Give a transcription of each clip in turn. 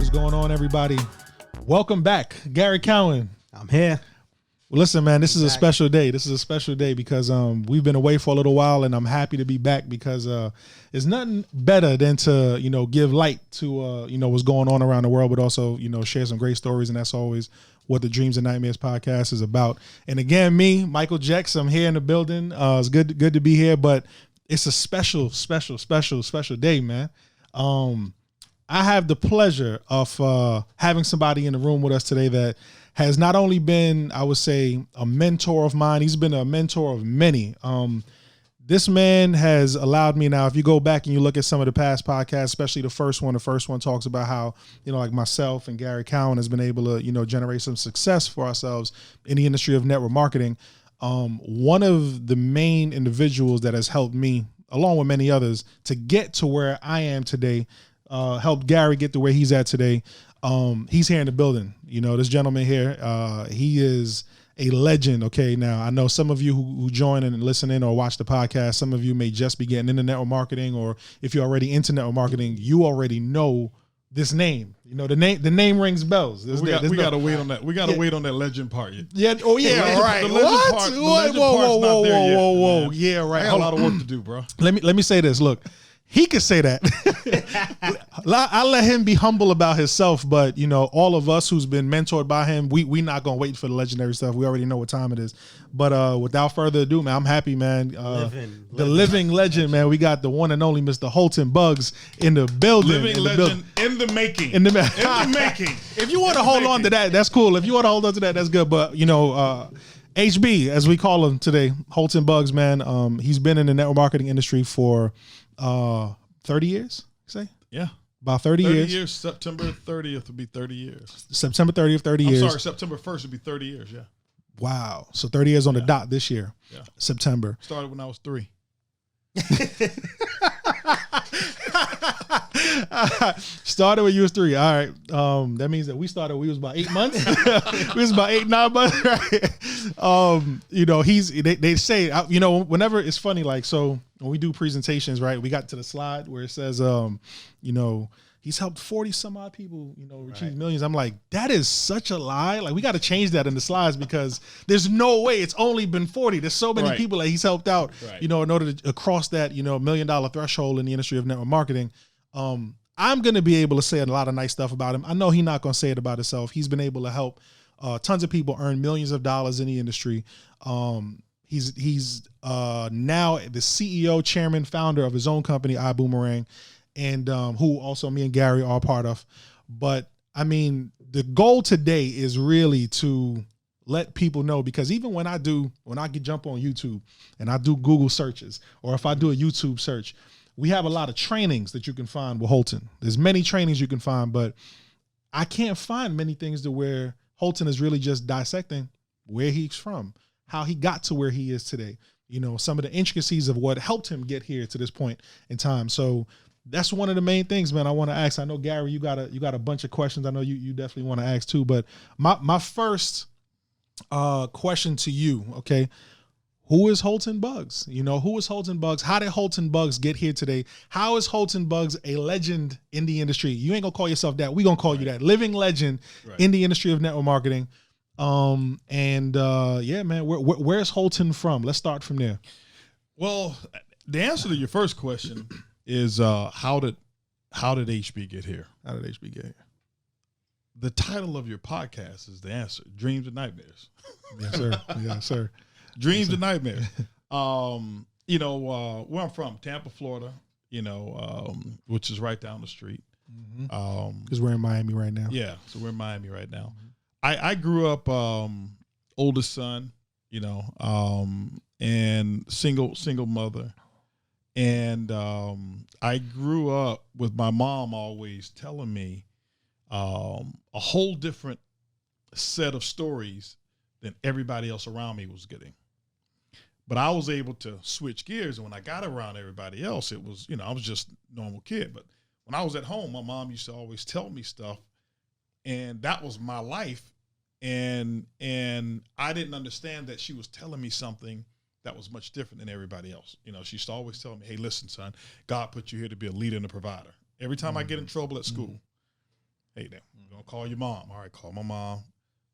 What's going on, everybody? Welcome back. Gary Cowan. I'm here. Well, listen, man, this is a special day. This is a special day because we've been away for a little while, and I'm happy to be back because it's nothing better than to, give light to, what's going on around the world, but also, share some great stories. And that's always what the Dreams and Nightmares podcast is about. And again, me, Michael Jex, I'm here in the building. It's good to be here, but it's a special day, man. I have the pleasure of having somebody in the room with us today that has not only been, I would say, a mentor of mine, he's been a mentor of many. This man has allowed me now, if you go back and you look at some of the past podcasts, especially the first one talks about how, like myself and Gary Cowan has been able to, generate some success for ourselves in the industry of network marketing. One of the main individuals that has helped me, along with many others, to get to where I am today, helped Gary get to where he's at today. He's here in the building. This gentleman here, he is a legend. Okay. Now I know some of you who join and listen in or watch the podcast, some of you may just be getting into network marketing, or if you're already into network marketing, you already know this name. The name rings bells. We gotta wait on that. We gotta wait on that legend part. Yeah. Oh yeah. Right. What? Whoa. Yeah. Right. I got a lot of work to do, bro. Let me say this. Look. He could say that. I let him be humble about himself, but all of us who's been mentored by him, we not gonna wait for the legendary stuff. We already know what time it is. But without further ado, man, I'm happy, man. The living legend, man. We got the one and only Mr. Holton Buggs in the building. Living legend in the making. In the making. If you want to hold on to that, that's cool. If you want to hold on to that, that's good. But HB, as we call him today, Holton Buggs, man. He's been in the network marketing industry for 30 years, you say? Yeah. About 30 years. 30 years. September 30th would be 30 years. September 30th, 30 years. I'm sorry, September 1st would be 30 years, yeah. Wow. So 30 years on the dot this year. Yeah. September. Started when I was 3. Started when you was 3. All right. That means that we was about 8 months. We was about 8-9 months, right? They say, whenever it's funny, like, so when we do presentations, right, we got to the slide where it says, he's helped 40 some odd people, achieve millions. I'm like, that is such a lie. Like, we got to change that in the slides because there's no way it's only been 40. There's so many people that he's helped out, in order to cross that, $1 million threshold in the industry of network marketing. I'm going to be able to say a lot of nice stuff about him. I know he's not going to say it about himself. He's been able to help tons of people earn millions of dollars in the industry. He's now the CEO, chairman, founder of his own company, iBoomerang, and who also me and Gary are part of. But I mean, the goal today is really to let people know, because even when I can jump on YouTube and I do Google searches, or if I do a YouTube search, we have a lot of trainings that you can find with Holton. There's many trainings you can find, but I can't find many things to where Holton is really just dissecting where he's from, how he got to where he is today, some of the intricacies of what helped him get here to this point in time. So that's one of the main things, man, I want to ask. I know, Gary, you got a bunch of questions. I know you definitely want to ask too, but my first question to you, okay, who is Holton Buggs? Who is Holton Buggs? How did Holton Buggs get here today? How is Holton Buggs a legend in the industry? You ain't gonna call yourself that. We gonna call you that. Living legend in the industry of network marketing. Yeah, man, where's Holton from? Let's start from there. Well, the answer to your first question is how did HB get here? How did HB get here? The title of your podcast is the answer. Dreams and Nightmares. Yes, sir. Yes, sir. Dreams and Nightmares. Where I'm from, Tampa, Florida, which is right down the street. Because we're in Miami right now. Yeah, so we're in Miami right now. I grew up oldest son, and single mother. And I grew up with my mom always telling me a whole different set of stories than everybody else around me was getting. But I was able to switch gears, and when I got around everybody else, it was, I was just a normal kid. But when I was at home, my mom used to always tell me stuff, and that was my life. And I didn't understand that she was telling me something that was much different than everybody else. She used to always tell me, hey, listen, son, God put you here to be a leader and a provider. Every time I get in trouble at school, Hey, then we're gonna call your mom. All right, call my mom,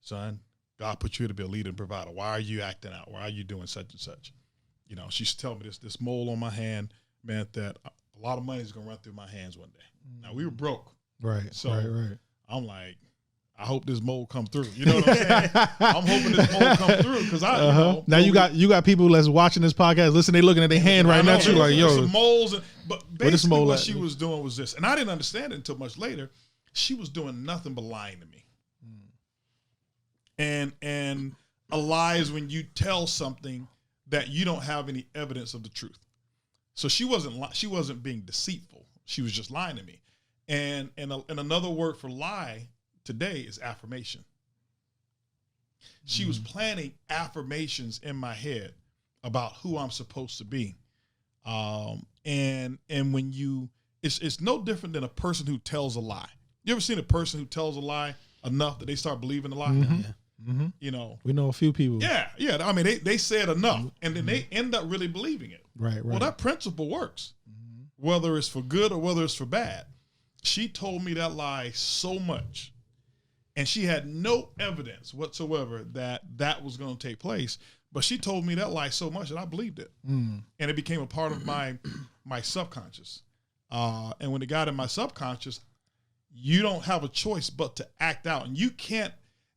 son. God put you to be a leader and provider. Why are you acting out? Why are you doing such and such? You know, she's telling me this mole on my hand meant that a lot of money is gonna run through my hands one day. Now we were broke, right? So right. I'm like, I hope this mole come through. You know what I'm saying? I'm hoping this mole come through because I. You know, now you got people that's watching this podcast. Listen, they looking at their hand right now too, like yo, some moles. But basically, what at? she was doing was this, and I didn't understand it until much later. She was doing nothing but lying to me. And a lie is when you tell something that you don't have any evidence of the truth. So she wasn't being deceitful. She was just lying to me. And another word for lie today is affirmation. She was planting affirmations in my head about who I'm supposed to be. And when it's no different than a person who tells a lie. You ever seen a person who tells a lie enough that they start believing the lie? Mm-hmm. Yeah. Mm-hmm. You know, we know a few people. Yeah. I mean, they say it enough, and then they end up really believing it. Right. Well, that principle works, whether it's for good or whether it's for bad. She told me that lie so much, and she had no evidence whatsoever that was going to take place. But she told me that lie so much that I believed it, and it became a part of my subconscious. And when it got in my subconscious, you don't have a choice but to act out, and you can't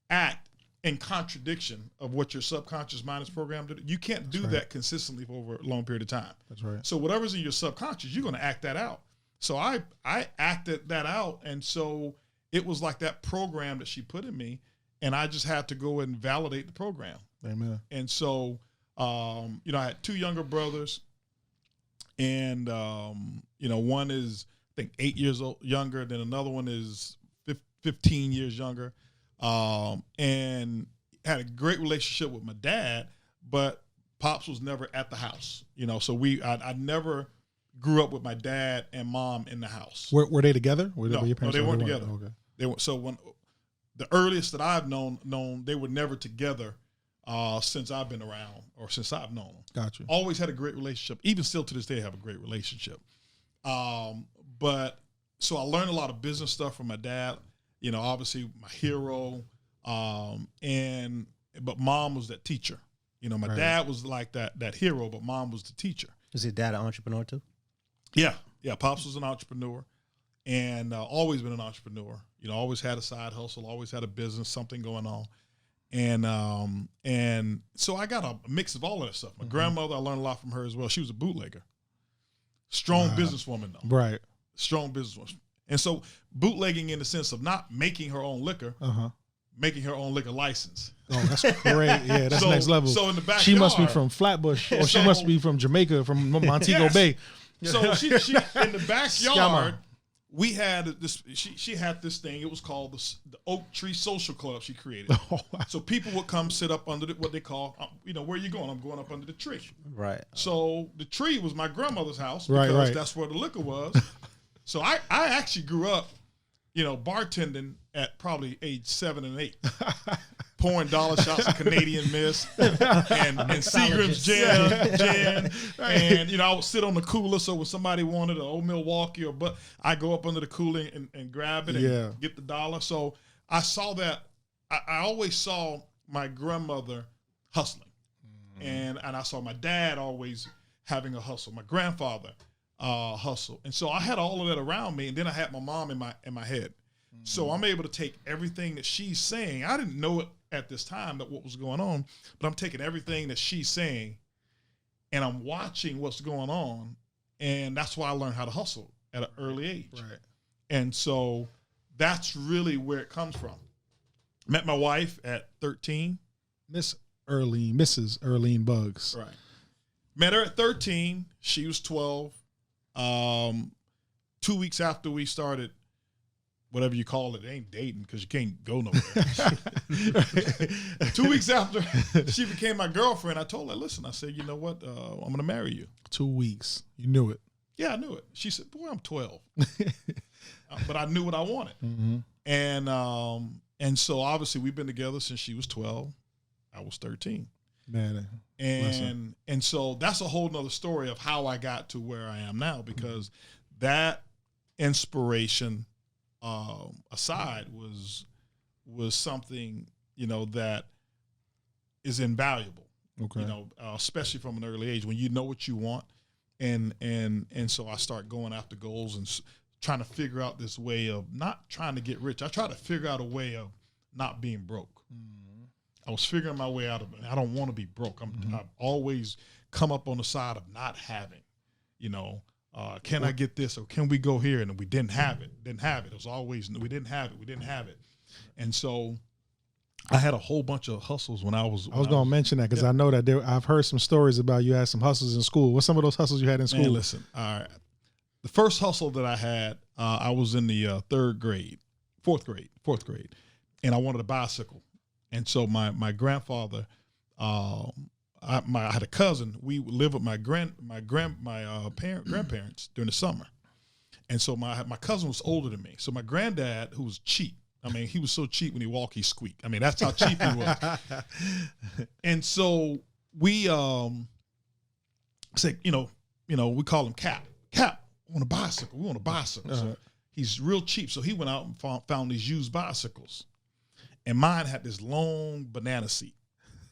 act in contradiction of what your subconscious mind is programmed to do. You can't do that consistently for over a long period of time. That's right. So whatever's in your subconscious, you're going to act that out. So I acted that out, and so it was like that program that she put in me, and I just had to go and validate the program. Amen. And so, I had two younger brothers, and one is I think 8 years younger, then another one is 15 years younger. And had a great relationship with my dad, but Pops was never at the house, so I never grew up with my dad and mom in the house. Were they together? No, they weren't together. Okay. They were, so when the earliest that I've known, they were never together since I've been around or since I've known them. Gotcha. Always had a great relationship. Even still to this day, have a great relationship. But so I learned a lot of business stuff from my dad. Obviously my hero, but mom was that teacher. My dad was like that hero, but mom was the teacher. Is your dad an entrepreneur too? Yeah. Pops was an entrepreneur, and always been an entrepreneur. Always had a side hustle, always had a business, something going on, and so I got a mix of all of that stuff. My grandmother, I learned a lot from her as well. She was a bootlegger, strong businesswoman though. Right. Strong businesswoman. And so bootlegging in the sense of not making her own liquor, making her own liquor license. Oh, that's great. Yeah, that's next level. So in the backyard. She must be from Flatbush, or she must be from Jamaica, from Montego Bay. So she in the backyard, we had this, she had this thing. It was called the Oak Tree Social Club she created. Oh, wow. So people would come sit up under what they call, where are you going? I'm going up under the tree. Right. So the tree was my grandmother's house because that's where the liquor was. So I actually grew up, bartending at probably age 7 and 8, pouring dollar shots of Canadian Mist and Seagram's gin, and I would sit on the cooler. So when somebody wanted an Old Milwaukee but I go up under the cooler and grab it and get the dollar. So I saw that. I always saw my grandmother hustling, and I saw my dad always having a hustle. My grandfather. Hustle. And so I had all of that around me, and then I had my mom in my head. So I'm able to take everything that she's saying. I didn't know it at this time that what was going on, but I'm taking everything that she's saying and I'm watching what's going on. And that's why I learned how to hustle at an early age. Right. And so that's really where it comes from. Met my wife at 13. Mrs. Earlene Buggs. Right. Met her at 13. She was 12. 2 weeks after we started, whatever you call it ain't dating because you can't go nowhere. 2 weeks after she became my girlfriend, I told her, listen, I said, you know what? I'm going to marry you. 2 weeks. You knew it. Yeah, I knew it. She said, boy, I'm 12. But I knew what I wanted. And so obviously we've been together since she was 12. I was 13. Man. And so that's a whole nother story of how I got to where I am now, because that inspiration aside was something, that is invaluable. Okay. Especially from an early age when you know what you want, and so I start going after goals and trying to figure out this way of not trying to get rich. I try to figure out a way of not being broke. Mm-hmm. I was figuring my way out of it. I don't want to be broke. I've always come up on the side of not having. Can I get this, or can we go here? And we didn't have it. It was always we didn't have it. And so I had a whole bunch of hustles when I was going to mention that because I know that I've heard some stories about you had some hustles in school. What's some of those hustles you had in school? Man, listen, all right. The first hustle that I had, I was in the fourth grade, and I wanted a bicycle. And so my grandfather, I had a cousin. We lived with my grandparents during the summer, and so my cousin was older than me. So my granddad, who was cheap. I mean, he was so cheap when he walked, he squeaked. I mean, that's how cheap he was. And so we said, we call him Cap. Cap, we want a bicycle. So he's real cheap. So he went out and found these used bicycles. And mine had this long banana seat.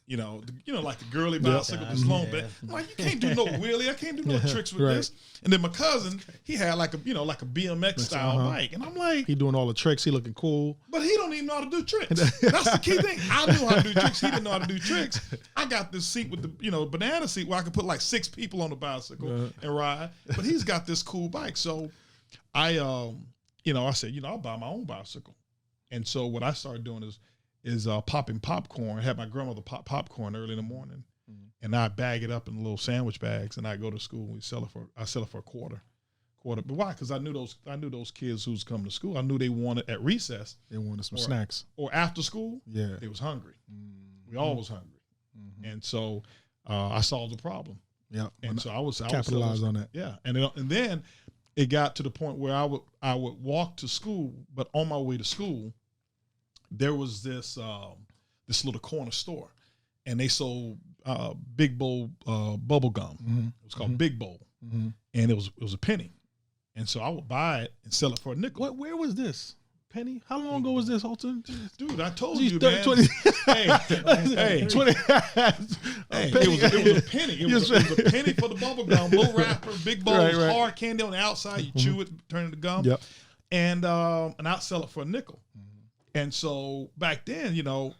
Like the girly bicycle, this long bit. I'm like, you can't do no wheelie. I can't do no tricks with this. And then my cousin, he had like a BMX style bike. And I'm like, he doing all the tricks. He looking cool. But he don't even know how to do tricks. That's the key thing. I knew how to do tricks. He didn't know how to do tricks. I got this seat with the, banana seat where I could put like 6 people on the bicycle and ride. But he's got this cool bike. So I said, I'll buy my own bicycle. And so what I started doing is popping popcorn. I had my grandmother pop popcorn early in the morning, and I bag it up in little sandwich bags, and I go to school. And I sell it for a quarter. But why? Because I knew those kids who was coming to school. I knew they wanted at recess. They wanted some snacks or after school. Yeah, they was hungry. We all was hungry, and so I solved the problem. Yeah, and so I was capitalized on that. Yeah, and then it got to the point where I would walk to school, but on my way to school, there was this little corner store, and they sold Big Bowl bubble gum. Mm-hmm. It was called Big Bowl, and it was a penny, and so I would buy it and sell it for a nickel. Where was this? Penny? How long ago was this, Holton? Dude, I told you, man. 20. Hey, 20. Hey, it was a penny. It was a penny for the bubble gum, little wrapper, Big Bowl, hard candy on the outside. You chew it, turn it to gum. Yep. And I'd sell it for a nickel. And so back then,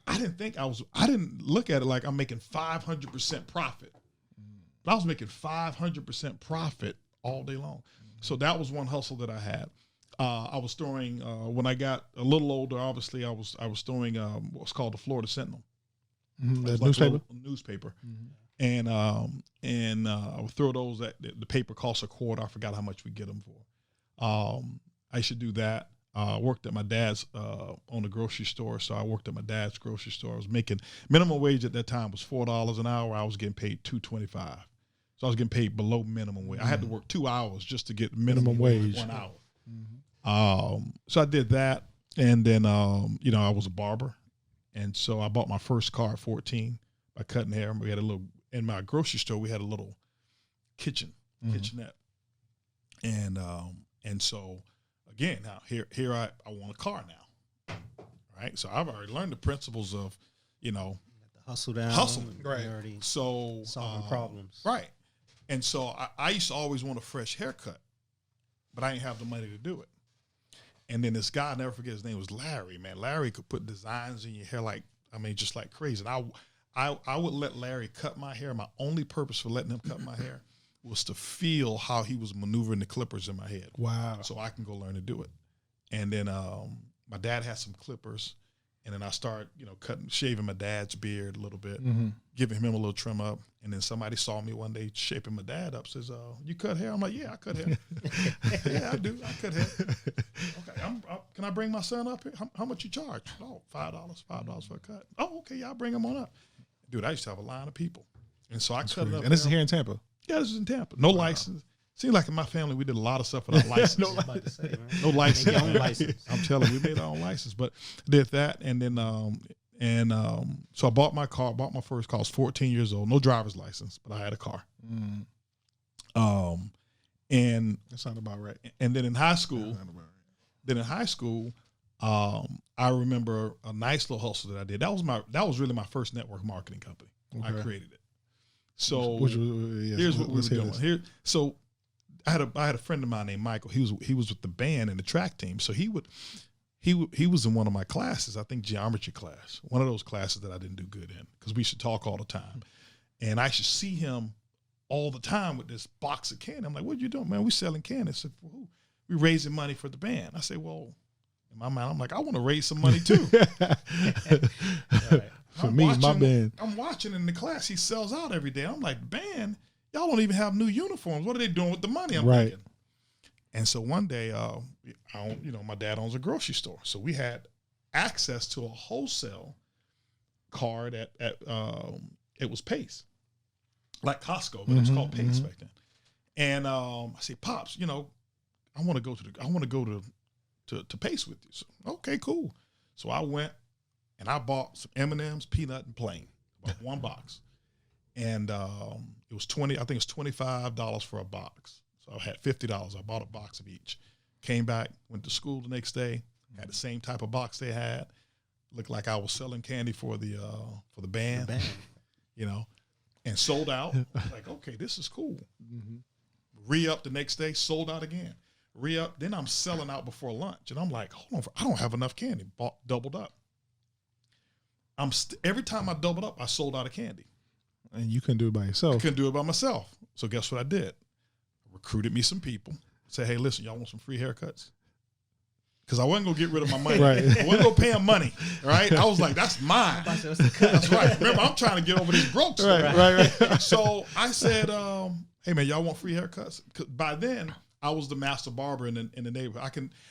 I didn't look at it like I'm making 500% profit. But I was making 500% profit all day long. So that was one hustle that I had. I was storing, when I got a little older, obviously I was storing what's called the Florida Sentinel. The newspaper. And I would throw those at the paper costs a quarter. I forgot how much we get them for. I should do that. I worked at my dad's on the grocery store, so I worked at my dad's grocery store. I was making minimum wage at that time was $4 an hour. I was getting paid $2.25, so I was getting paid below minimum wage. I had to work 2 hours just to get minimum wage 1 hour. So I did that, and then I was a barber, and so I bought my first car at 14 by cutting hair. We had a little in my grocery store. We had a little kitchenette, and so. Again, now here I want a car now, right? So I've already learned the principles of, the hustle down, right? So solving problems, right? And so I used to always want a fresh haircut, but I didn't have the money to do it. And then this guy, I'll never forget, his name was Larry. Man, Larry could put designs in your hair just like crazy. And I would let Larry cut my hair. My only purpose for letting him cut my hair was to feel how he was maneuvering the clippers in my head. Wow. So I can go learn to do it. And then my dad had some clippers, and then I started, shaving my dad's beard a little bit, giving him a little trim up. And then somebody saw me one day shaping my dad up, says, you cut hair? I'm like, yeah, I cut hair. Yeah, I do. I cut hair. Okay, can I bring my son up here? How much you charge? Oh, $5 for a cut. Oh, okay, yeah, I'll bring him on up. Dude, I used to have a line of people. And so I cut it up. And this is here in Tampa? Yeah, this is in Tampa. No license. Seems like in my family we did a lot of stuff without license. No license. Make your own license. I'm telling you, we made our own license, but did that, and then so I bought my car. Bought my first car. I was 14 years old. No driver's license, but I had a car. And that sounds about right. And then in high school, Then in high school, I remember a nice little hustle that I did. That was really my first network marketing company. I created it. So here's what we were doing. So I had a friend of mine named Michael. He was with the band and the track team. So he was in one of my classes, I think geometry class, one of those classes that I didn't do good in because we should talk all the time. And I should see him all the time with this box of candy. I'm like, what you doing, man? We selling candy. I said, for who? We raising money for the band. I say, well, in my mind, I'm like, I want to raise some money too. For me, my band. I'm watching in the class. He sells out every day. I'm like, band, y'all don't even have new uniforms. What are they doing with the money? I'm thinking. And so one day, my dad owns a grocery store. So we had access to a wholesale card at it was Pace, like Costco, but it was called Pace back then. And I said, Pops, I want to go to Pace with you. So, okay, cool. So I went and I bought some M&Ms, peanut and plain, about one box. And it was $25 for a box. So I had $50. I bought a box of each. Came back, went to school the next day, had the same type of box they had. Looked like I was selling candy for the band, and sold out. Like, okay, this is cool. Re-up the next day, sold out again. Re-up, then I'm selling out before lunch. And I'm like, hold on, I don't have enough candy. Doubled up. Every time I doubled up, I sold out of candy. And you couldn't do it by yourself. I couldn't do it by myself. So guess what I did? I recruited me some people. Said, hey, listen, y'all want some free haircuts? Because I wasn't going to get rid of my money. Right. I wasn't going to pay them money. Right? I was like, that's mine. That's right. Remember, I'm trying to get over this broke stuff. Right. So I said, hey, man, y'all want free haircuts? 'Cause by then, I was the master barber in the neighborhood.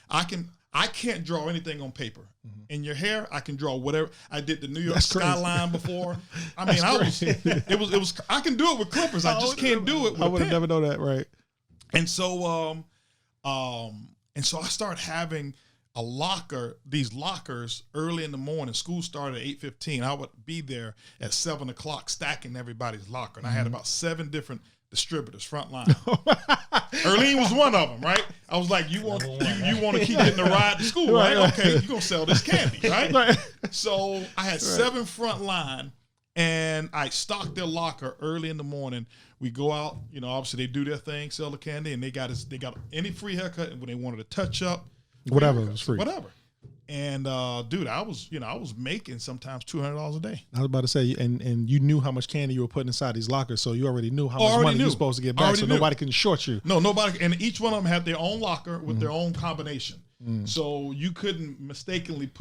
I can't draw anything on paper. In your hair, I can draw whatever. I did the New York skyline before. I mean, I can do it with clippers. I just can't do it with I would have never known that, right? And so I started having these lockers early in the morning. School started at 8:15. I would be there at 7 o'clock stacking everybody's locker. And I had about 7 different distributors, frontline. Erlene was one of them, right? I was like, you want to keep getting the ride to school, right? Okay, you're going to sell this candy, right? So I had 7 frontline, and I stocked their locker early in the morning. We go out, obviously they do their thing, sell the candy, and they got any free haircut, and when they wanted to touch up, whatever, it was free. Whatever. And dude, I was making sometimes $200 a day. I was about to say, and you knew how much candy you were putting inside these lockers, so you already knew how much money you were supposed to get back, so nobody can short you. No, nobody. And each one of them had their own locker with their own combination, so you couldn't mistakenly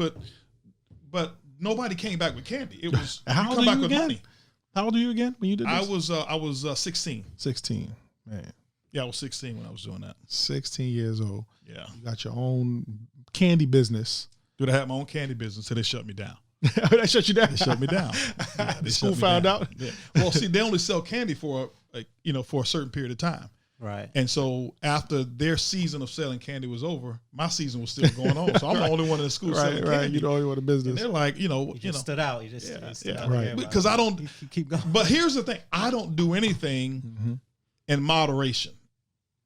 but nobody came back with candy. It was how old are you again? Money. How old are you again when you did this? I was 16. 16, man. Yeah, I was 16 when I was doing that. 16 years old. Yeah, you got your own candy business. Dude, I had my own candy business, so they shut me down. They shut you down. They shut me down. Yeah, the school found out. Yeah. Well, see, they only sell candy for a certain period of time. Right. And so after their season of selling candy was over, my season was still going on. So I'm the only one in the school selling candy. Right, you're the only one in business. And they're like, you stood out. You just stood out. Right. Because I don't keep going. But here's the thing: I don't do anything in moderation.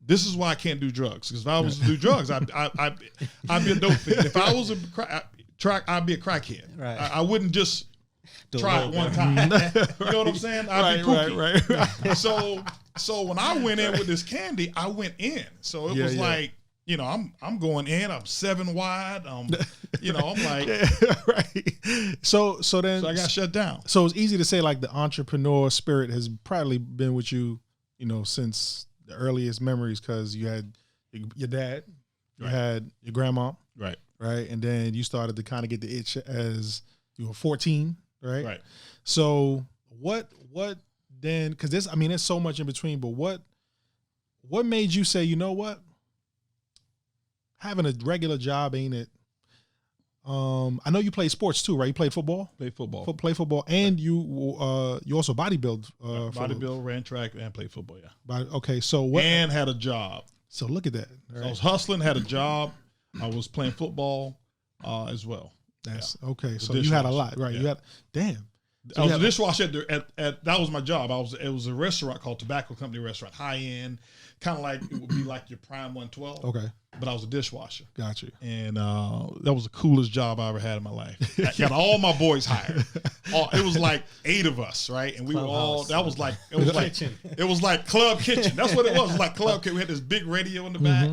This is why I can't do drugs. Because if I was to do drugs, I'd be a dope fiend. If I was I'd be a crackhead. Right. I wouldn't just try it one time. You know what I'm saying? I'd be kooky. Right. So when I went in with this candy, I went in. So it was like, I'm going in. I'm 7 wide. I'm like, right. So I got shut down. So it's easy to say like the entrepreneur spirit has probably been with you, since the earliest memories, because you had your dad, you had your grandma, right, and then you started to kind of get the itch as you were 14, right? Right. So what then? Because there's so much in between. But what made you say, you know what? Having a regular job ain't it? I know you played sports too, right? You played football. Play football, and you also bodybuild. Bodybuild, ran track, and played football. Yeah. Okay, so what? And had a job. So look at that. Right? So I was hustling, had a job. I was playing football as well. That's okay. So you had a lot, right? Yeah. You had So I was a dishwasher at that was my job. It was a restaurant called Tobacco Company Restaurant, high end, kind of like it would be like your Prime 112. Okay. but I was a dishwasher. Got you. And that was the coolest job I ever had in my life. I got all my boys hired. It was like 8 of us, right? And we were all. That was like it was like club kitchen. That's what it was. It was like club kitchen. We had this big radio in the back,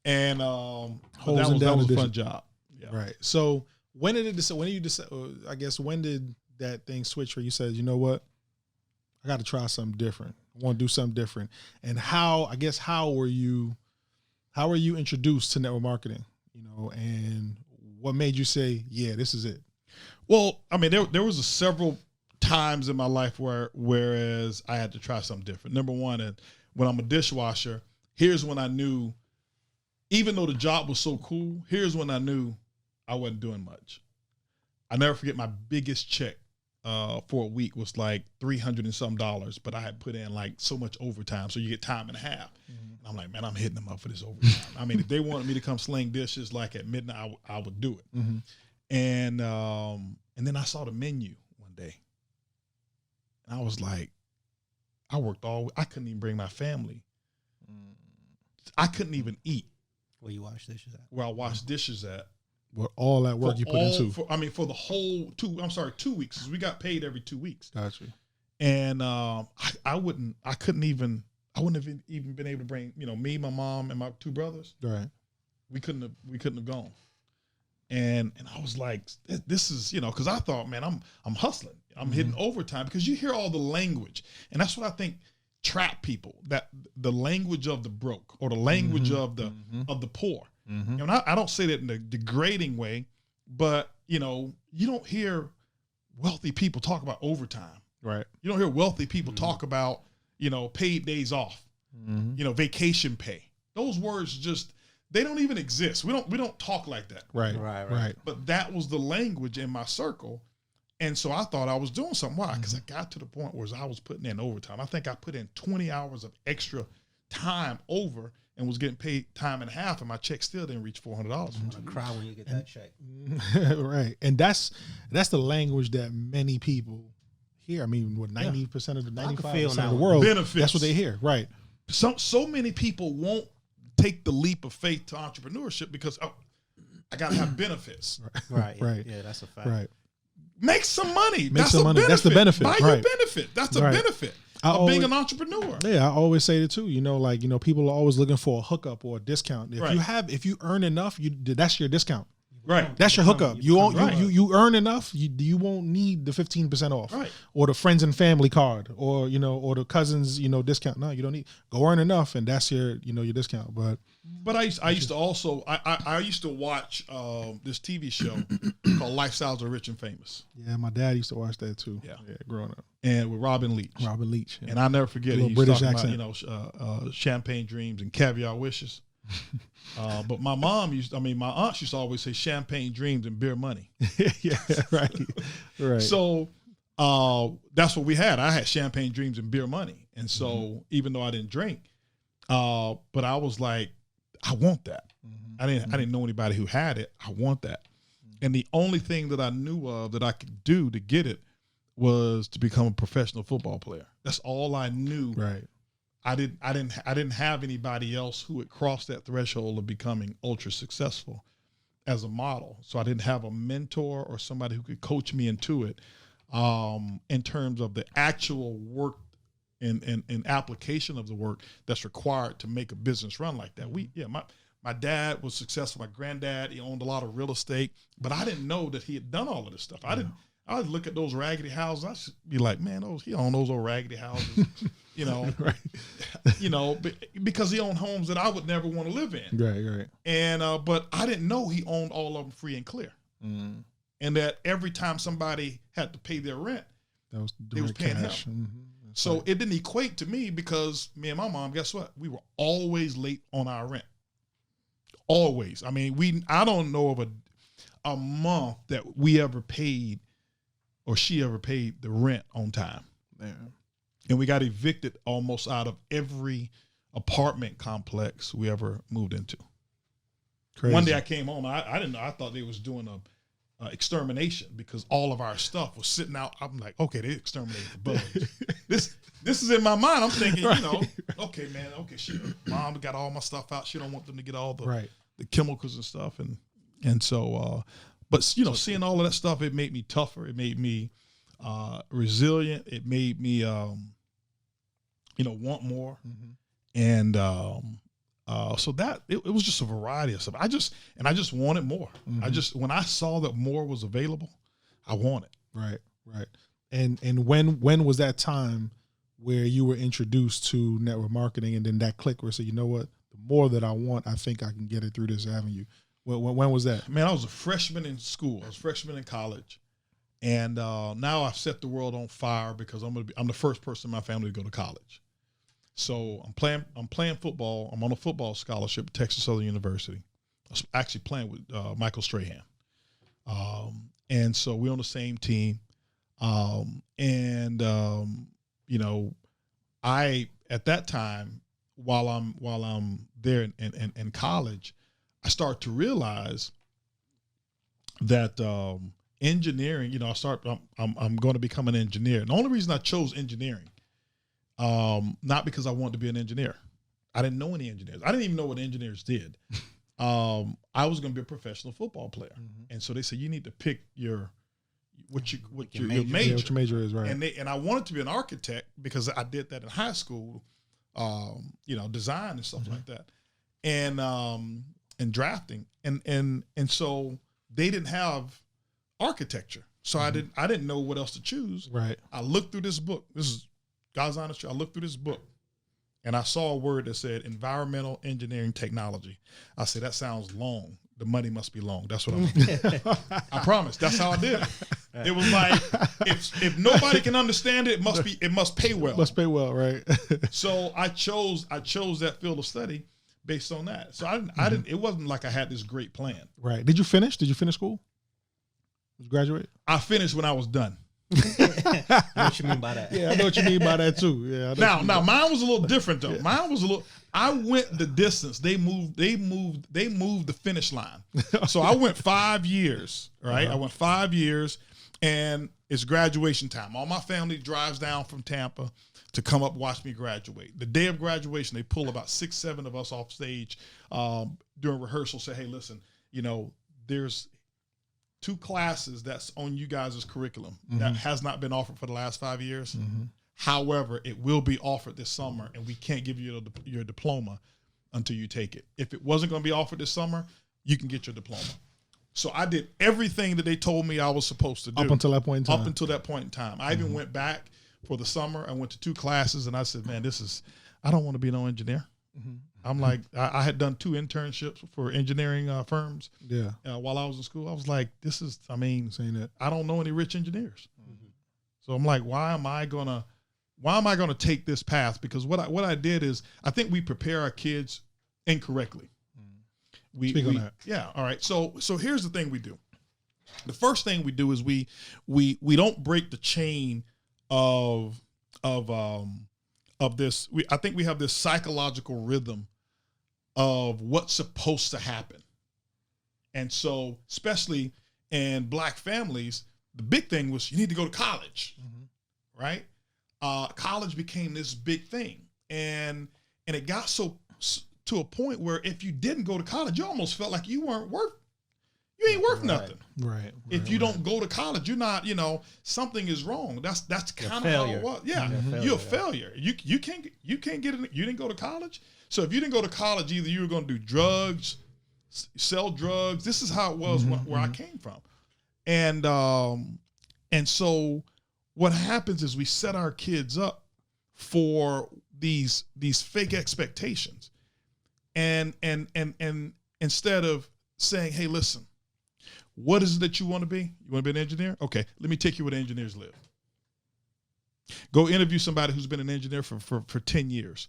and that was a fun job. Yeah. Right. So when did it decide? When did you decide? I guess when did that thing switch where you said, you know what, I got to try something different. I want to do something different. And how were you introduced to network marketing? You know, and what made you say, yeah, this is it? Well, I mean, there was several times in my life whereas I had to try something different. Number one, when I'm a dishwasher, here's when I knew, even though the job was so cool, here's when I knew I wasn't doing much. I never forget my biggest check for a week was like $300 and some, but I had put in like so much overtime, so you get time and a half. And I'm like, man, I'm hitting them up for this overtime. I mean, if they wanted me to come sling dishes like at midnight, I would do it. And then I saw the menu one day, and I was like, I couldn't even bring my family. I couldn't even eat. Where you wash dishes at? Where I wash dishes at. What all that work you put into? For the whole 2 weeks, because we got paid every 2 weeks. Gotcha. And I wouldn't have even been able to bring, me, my mom, and my 2 brothers. Right. We couldn't have gone. And I was like, this is, because I thought, man, I'm hustling. I'm hitting overtime, because you hear all the language. And that's what I think trap people, that the language of the broke, or the language of the poor. And I don't say that in a degrading way, but you don't hear wealthy people talk about overtime. Right. You don't hear wealthy people talk about, paid days off, vacation pay. Those words they don't even exist. We don't talk like that. Right. But that was the language in my circle. And so I thought I was doing something. Why? Because I got to the point where I was putting in overtime. I think I put in 20 hours of extra time over and was getting paid time and a half, and my check still didn't reach $400. I'm gonna cry when you get that check. Right. And that's the language that many people hear. I mean, what 90% of the 95% of the world benefits. That's what they hear. Right. So many people won't take the leap of faith to entrepreneurship because I gotta have benefits. Right. Right. Yeah, that's a fact. Right. Make some money. That's the benefit. Buy your benefit. That's a benefit of being an entrepreneur. Yeah, I always say it too. People are always looking for a hookup or a discount. If you earn enough, that's your discount. Right. That's your hookup. You earn enough, you won't need the 15% off. Right. Or the friends and family card, or or the cousins, discount. No, you don't need. Go earn enough, and that's your your discount. But I used to also I used to watch this TV show called Lifestyles of Rich and Famous. Yeah, my dad used to watch that too. Yeah, growing up. And with Robin Leach. Yeah. And I never forget it. He was British talking accent. about champagne dreams and caviar wishes. But my aunt used to always say champagne dreams and beer money. Yeah, right. So that's what we had. I had champagne dreams and beer money. And so even though I didn't drink, but I was like, I want that. I didn't know anybody who had it. I want that. And the only thing that I knew of that I could do to get it was to become a professional football player. That's all I knew. Right. I didn't have anybody else who had crossed that threshold of becoming ultra successful as a model. So I didn't have a mentor or somebody who could coach me into it in terms of the actual work and application of the work that's required to make a business run like that. My dad was successful. My granddad, he owned a lot of real estate, but I didn't know that he had done all of this stuff. I would look at those raggedy houses. I should be like, man, he owned those old raggedy houses, right. Because he owned homes that I would never want to live in. Right. And but I didn't know he owned all of them free and clear, and that every time somebody had to pay their rent, they was paying cash. Him. So it didn't equate to me because me and my mom, guess what? We were always late on our rent. Always. I mean, I don't know of a month that we ever paid or she ever paid the rent on time. Yeah. And we got evicted almost out of every apartment complex we ever moved into. Crazy. One day I came home, I didn't know, I thought they was doing extermination because all of our stuff was sitting out. I'm like, okay, they exterminated the bugs. This is in my mind. I'm thinking, okay, man, okay, mom got all my stuff out. She don't want them to get all the chemicals and stuff, and so, but seeing all of that stuff, it made me tougher. It made me resilient. It made me, want more, and so that it was just a variety of stuff. I just wanted more. When I saw that more was available, I wanted. Right. And when was that time where you were introduced to network marketing, and then that click where you said, you know what, the more that I want, I think I can get it through this avenue? When was that? Man, I was a freshman in school. I was a freshman in college, and now I've set the world on fire because I'm the first person in my family to go to college. So I'm playing football. I'm on a football scholarship at Texas Southern University. I was actually playing with Michael Strahan. And so we're on the same team. I at that time, while I'm there in college, I start to realize that engineering, I'm going to become an engineer. And the only reason I chose engineering, not because I wanted to be an engineer. I didn't know any engineers. I didn't even know what engineers did. I was going to be a professional football player. And so they said, you need to pick your major. Yeah, what your major is, right. And I wanted to be an architect because I did that in high school, design and stuff like that. And drafting. And so they didn't have architecture. So I didn't know what else to choose. Right. I looked through this book. This is God's honest truth. I looked through this book and I saw a word that said environmental engineering technology. I said, that sounds long. The money must be long. That's what I promise. That's how I did it. It was like, if nobody can understand it, it must pay well. Must pay well, right? So I chose that field of study based on that. So I didn't. It wasn't like I had this great plan. Right. Did you finish? Did you finish school? Did you graduate? I finished when I was done. I know what you mean by that. Yeah, I know what you mean by that too. Yeah. Now mine was a little different though. Mine was a little. I went the distance. They moved the finish line. So I went 5 years. Right. I went 5 years, and it's graduation time. All my family drives down from Tampa to come up watch me graduate. The day of graduation, they pull about 6-7 of us off stage during rehearsal. Say, hey, listen, there's 2 classes that's on you guys' curriculum that has not been offered for the last 5 years. However, it will be offered this summer, and we can't give you your diploma until you take it. If it wasn't going to be offered this summer, you can get your diploma. So I did everything that they told me I was supposed to do. Up until that point in time. I even went back for the summer. I went to 2 classes, and I said, man, I don't want to be no engineer. I'm like, I had done 2 internships for engineering firms. Yeah. While I was in school, I was like, saying that I don't know any rich engineers. So I'm like, why am I gonna take this path? Because what I did is, I think we prepare our kids incorrectly. Speak on that. Yeah. All right. So here's the thing we do. The first thing we do is we don't break the chain of this. I think we have this psychological rhythm of what's supposed to happen. And so, especially in Black families, the big thing was you need to go to college, right? College became this big thing, and it got to a point where if you didn't go to college, you almost felt like you ain't worth nothing. Right. If you don't go to college, you're not, something is wrong. That's kind of how it was. Yeah. You're a failure. You can't get in. You didn't go to college. So if you didn't go to college, either you were going to do drugs, sell drugs. This is how it was where I came from. And so what happens is we set our kids up for these fake expectations. And instead of saying, hey, listen, what is it that you want to be? You want to be an engineer? Okay, let me take you where the engineers live. Go interview somebody who's been an engineer for 10 years.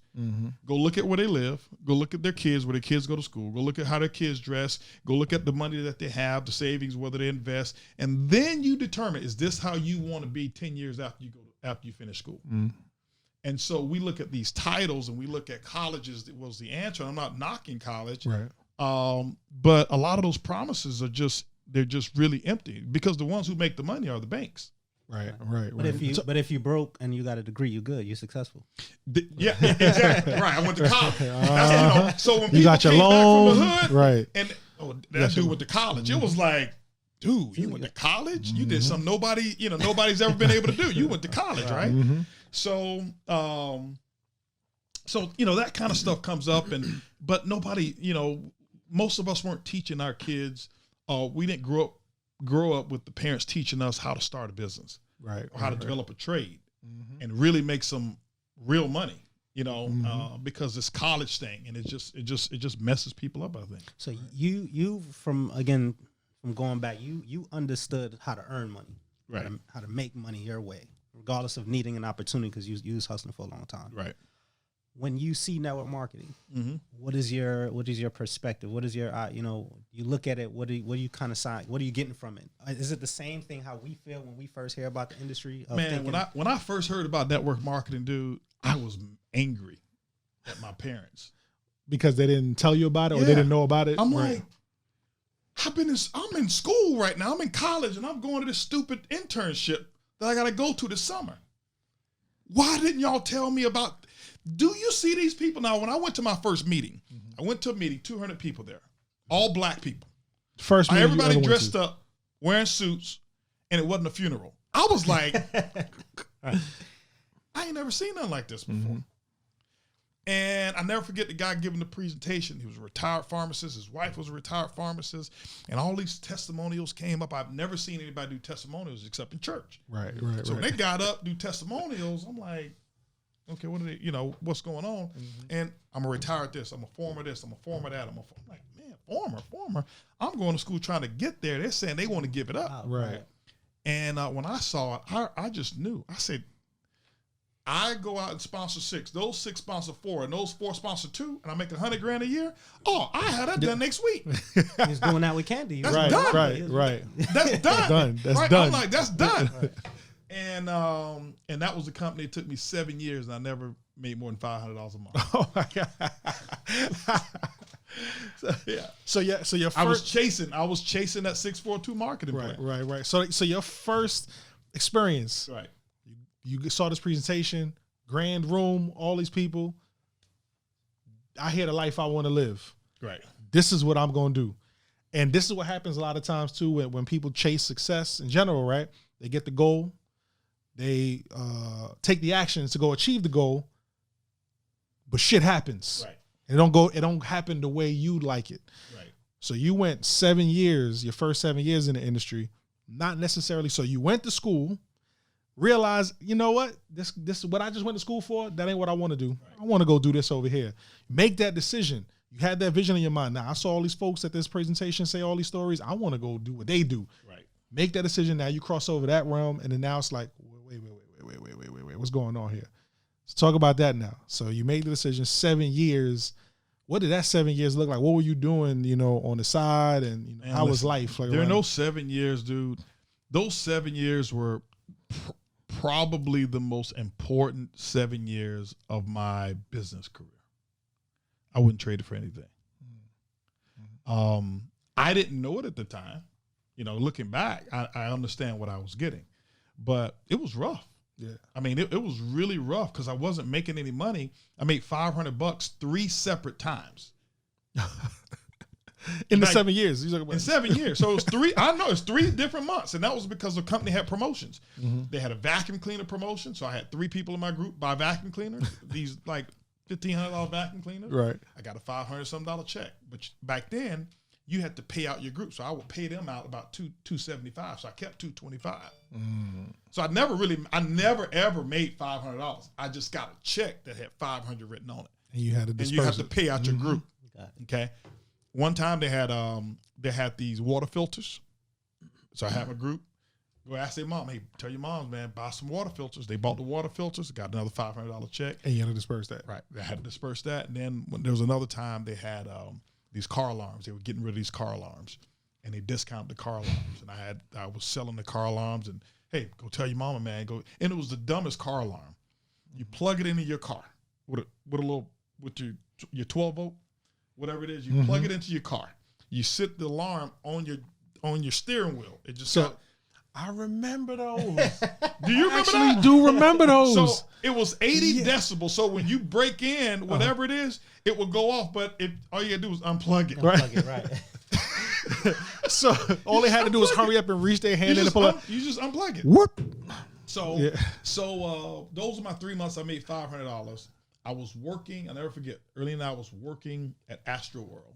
Go look at where they live. Go look at their kids, where their kids go to school. Go look at how their kids dress. Go look at the money that they have, the savings, whether they invest. And then you determine, is this how you want to be 10 years after you finish school? And so we look at these titles and we look at colleges. That was the answer. I'm not knocking college. Right. But a lot of those promises are just they're just really empty because the ones who make the money are the banks. Right. But if you broke and you got a degree, you're good. You're successful. Yeah, exactly. Right. I went to college. That's, so when you got your came loan, back from the hood, right? And that dude went to college. It was like, dude, you went to college? You did something nobody's ever been able to do. You went to college, right? Mm-hmm. So, that kind of stuff comes up, but nobody, most of us weren't teaching our kids. We didn't grow up with the parents teaching us how to start a business, right, or how to develop a trade, mm-hmm. and really make some real money. Mm-hmm. Because this college thing, and it just messes people up, I think. So you from going back, you understood how to earn money, right? How to make money your way, regardless of needing an opportunity, because you was hustling for a long time, right? When you see network marketing, mm-hmm. what is your perspective? What is your you look at it? What do you kind of sign? What are you getting from it? Is it the same thing how we feel when we first hear about the industry? Man, when I first heard about network marketing, dude, I was angry at my parents because they didn't tell you about it, or they didn't know about it. I'm like, I'm in school right now. I'm in college, and I'm going to this stupid internship that I got to go to this summer. Why didn't y'all tell me about? Do you see these people now? When I went to my first meeting, I went to a meeting, 200 people there, all black people. First meeting, everybody dressed up, wearing suits, and it wasn't a funeral. I was like, I ain't never seen nothing like this before. Mm-hmm. And I never forget the guy giving the presentation. He was a retired pharmacist. His wife was a retired pharmacist. And all these testimonials came up. I've never seen anybody do testimonials except in church. Right. So when they got up, do testimonials, I'm like, okay, what are they, what's going on? Mm-hmm. And I'm a retired this, I'm a former this, I'm a former that. I'm like, man, former. I'm going to school trying to get there. They're saying they want to give it up. Right. And when I saw it, I just knew. I said, I go out and sponsor 6. Those 6 sponsor 4, and those 4 sponsor 2, and I make $100,000 a year. Oh, I had that done next week. He's doing that with Candy. That's right, done. Right. That's done. That's right? done. I'm like, that's done. And that was a company. It took me 7 years, and I never made more than $500 a month. Oh my God. So your first, I was chasing that 642 marketing plan. Right. So your first experience, right? You saw this presentation, grand room, all these people. I hear the life I want to live. Right. This is what I'm going to do. And this is what happens a lot of times too when people chase success in general, right? They get the goal. They take the actions to go achieve the goal. But shit happens. Right. It don't happen the way you like it. Right. So you went 7 years, your first 7 years in the industry, not necessarily. So you went to school, realized, you know what, this is what I just went to school for. That ain't what I want to do. Right. I want to go do this over here. Make that decision. You had that vision in your mind. Now I saw all these folks at this presentation say all these stories. I want to go do what they do. Right. Make that decision. Now you cross over that realm, and then now it's like, wait, what's going on here? Let's talk about that now. So you made the decision. 7 years. What did that 7 years look like? What were you doing, on the side, and how was life? There are no 7 years, dude. Those 7 years were probably the most important 7 years of my business career. I wouldn't trade it for anything. Mm-hmm. I didn't know it at the time. Looking back, I understand what I was getting, but it was rough. Yeah, I mean, it was really rough because I wasn't making any money. I made $500 3 separate times. In the 7 years. In 7 years. So it was 3. I know it's 3 different months. And that was because the company had promotions. Mm-hmm. They had a vacuum cleaner promotion. So I had 3 people in my group buy vacuum cleaners. These like $1,500 vacuum cleaners. Right. I got a $500-some check. But back then, you had to pay out your group. So I would pay them out about $275. So I kept $225. So I never ever made $500. I just got a check that had $500 written on it. And you had to disperse and you have to it. pay out your group. Okay. One time they had these water filters. So I had my group go ask their mom, hey, tell your moms, man, buy some water filters. They bought the water filters, got another $500 check. And you had to disperse that. Right. They had to disperse that. And then when there was another time they had these car alarms. They were getting rid of these car alarms, and they discounted the car alarms. And I was selling the car alarms, and hey, go tell your mama, man, go. And it was the dumbest car alarm. You plug it into your car with your 12 volt, whatever it is. You plug it into your car. You sit the alarm on your on your steering wheel. It just So I remember those. do you remember Actually, that? do remember those. So it was 80 decibels. So when you break in, whatever it is, it will go off. But all you gotta do is unplug it. Plug it, right. So all they had to do was hurry up and reach their hand in and pull up. You just unplug it. Whoop. So Yeah. Those are my 3 months. I made $500. I was working. I'll never forget. Early in I was working at Astro World.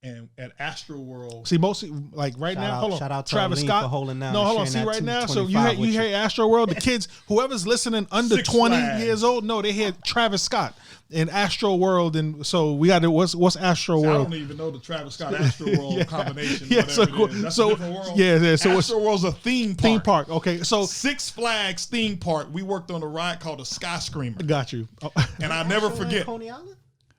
And at Astro World, See, mostly like right now. Hold on, shout out to Travis Arlene Scott for holding down No, and hold on. sharing See, that right now. So you 225 with hear Astro World. The kids, whoever's listening under Six 20 Flags. years old, no, they hear Travis Scott in Astro World, and so we got to. What's Astro I World? don't even know the Travis Scott Astro World combination. Yeah, Whatever it is. That's a different world. So it's Astro World's a theme park. theme park. Okay, so Six Flags theme park. We worked on a ride called the Sky Screamer, got you. Oh, and I never forget. Coney Island?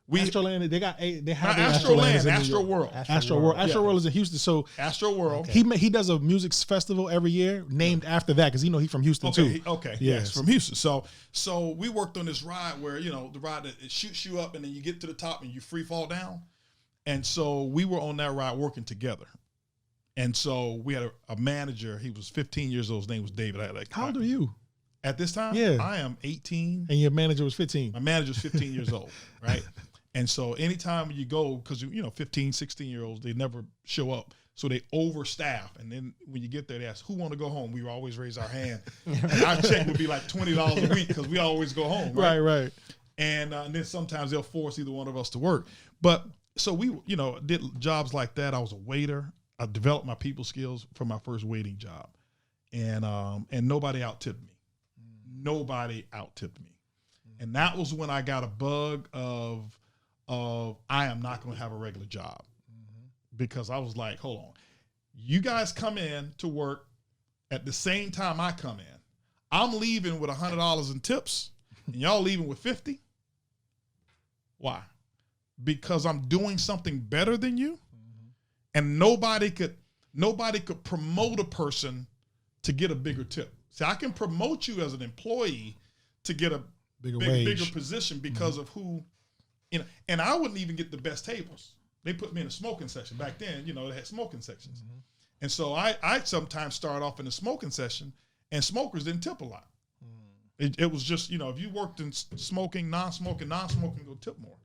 We Astroland, they got they have not their Astroland, in New Astro York. World. Astro World. Astro Yeah. World is in Houston. So Astro World. he does a music festival every year named after that because he's from Houston Okay, too. okay, Yes. yes, from Houston. So we worked on this ride where the ride that it shoots you up and then you get to the top and you free fall down, and so we were on that ride working together, and so we had a manager. He was 15 years old. His name was David. I had like, How old are you? at this time? Yeah. I am 18. And your manager was 15. My manager's 15 years old, right? And so anytime you go, because 15, 16-year-olds, they never show up. So they overstaff. And then when you get there, they ask, who want to go home? We would always raise our hand. And our check would be like $20 a week because we always go home, right? Right. And then sometimes they'll force either one of us to work. But so we, did jobs like that. I was a waiter. I developed my people skills for my first waiting job. And nobody out-tipped me. Nobody out-tipped me. And that was when I got a bug of I am not going to have a regular job, because I was like, hold on, you guys come in to work at the same time I come in. I'm leaving with $100 in tips, and y'all leaving with 50. Why? Because I'm doing something better than you, and nobody could promote a person to get a bigger tip. See, I can promote you as an employee to get a bigger position because of who. And I wouldn't even get the best tables. They put me in a smoking section. Back then, they had smoking sections. And so I sometimes start off in the smoking session, and smokers didn't tip a lot. It was just, if you worked in smoking, non-smoking go tip more.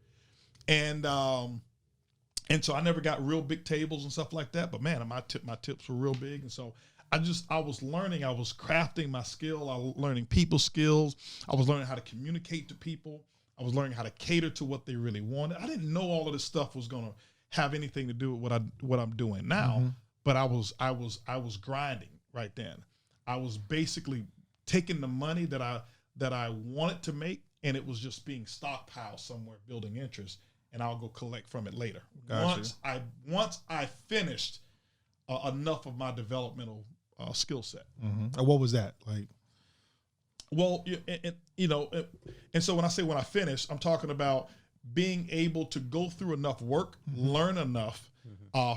And so I never got real big tables and stuff like that. But man, my tips were real big. And so I was learning, I was crafting my skill. I was learning people skills. I was learning how to communicate to people. I was learning how to cater to what they really wanted. I didn't know all of this stuff was going to have anything to do with what I'm doing now, but I was grinding right then. I was basically taking the money that I wanted to make, and it was just being stockpiled somewhere, building interest, and I'll go collect from it later. Gotcha. Once I finished enough of my developmental skill set. And what was that like? Well, and so when I finish, I'm talking about being able to go through enough work, learn enough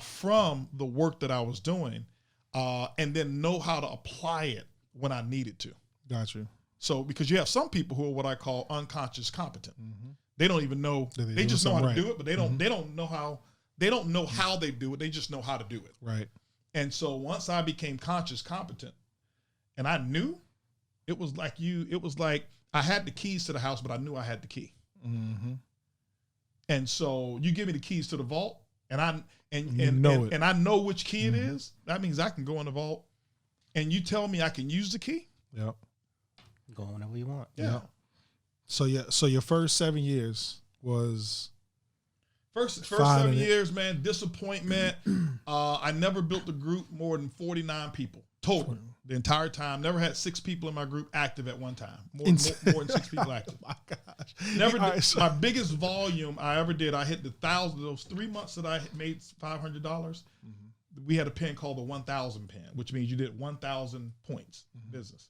from the work that I was doing, and then know how to apply it when I needed to. Gotcha. So because you have some people who are what I call unconscious competent. They don't even know. That They just know how to right. do it, but they don't know how. They don't know how they do it. They just know how to do it. Right. And so once I became conscious competent, and I knew, it was like I had the keys to the house, but I knew I had the key. And so you give me the keys to the vault, and I know which key it is. That means I can go in the vault, and you tell me I can use the key. Yep. Go whenever you want. Yeah. So your first 7 years was First Finding 7 it. years, man, disappointment. I never built a group more than 49 people total the entire time. Never had 6 people in my group active at one time. More than 6 people active. Oh my gosh. Never All did. right, so- My biggest volume I ever did, I hit the 1,000. Those 3 months that I made $500, we had a pen called the 1,000 pen, which means you did 1,000 points business.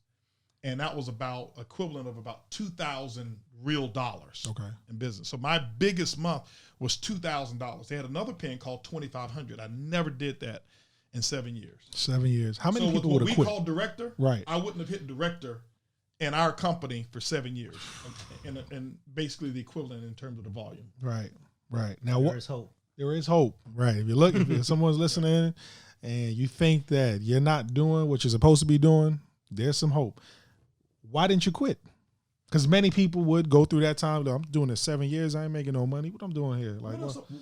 And that was about equivalent of about $2,000 real dollars in business. So my biggest month was $2,000. They had another pen called 2,500. I never did that in 7 years. 7 years. How many So with people what would we have quit? call director, Right. I wouldn't have hit director in our company for 7 years, and basically the equivalent in terms of the volume. Right. Now what? There's hope. There is hope. Right. If you look, if someone's listening and you think that you're not doing what you're supposed to be doing, there's some hope. Why didn't you quit? Because many people would go through that time. I'm doing this 7 years. I ain't making no money. What I'm doing here? Like,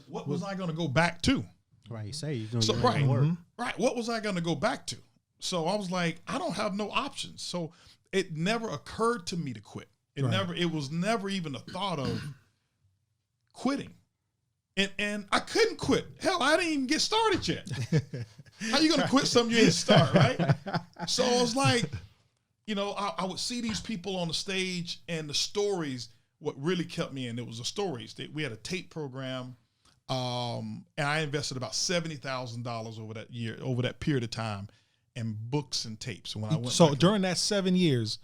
what was I going to go back to? Right. You say you're doing So your right, own work. right. What was I going to go back to? So I was like, I don't have no options. So it never occurred to me to quit. It was never even a thought of quitting. And I couldn't quit. Hell, I didn't even get started yet. How you gonna quit something you didn't start, right? So I was like, you know, I would see these people on the stage and the stories. What really kept me in, it was the stories. We had a tape program, and I invested about $70,000 over that period of time, in books and tapes. When I went, so during that 7 years,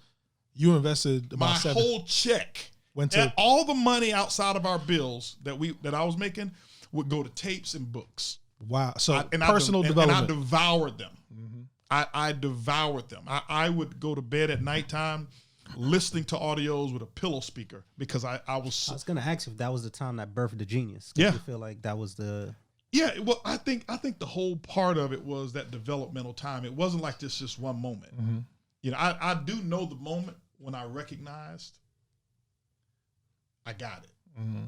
you invested about whole check. Went to all the money outside of our bills that I was making would go to tapes and books. Wow. So personal development. And I devoured them. Mm-hmm. I devoured them. I would go to bed at nighttime listening to audios with a pillow speaker because I was going to ask if that was the time that birthed the genius. Yeah. You feel like that was the... Yeah, well, I think the whole part of it was that developmental time. It wasn't like this just one moment. Mm-hmm. You know, I do know the moment when I recognized I got it. Mm-hmm.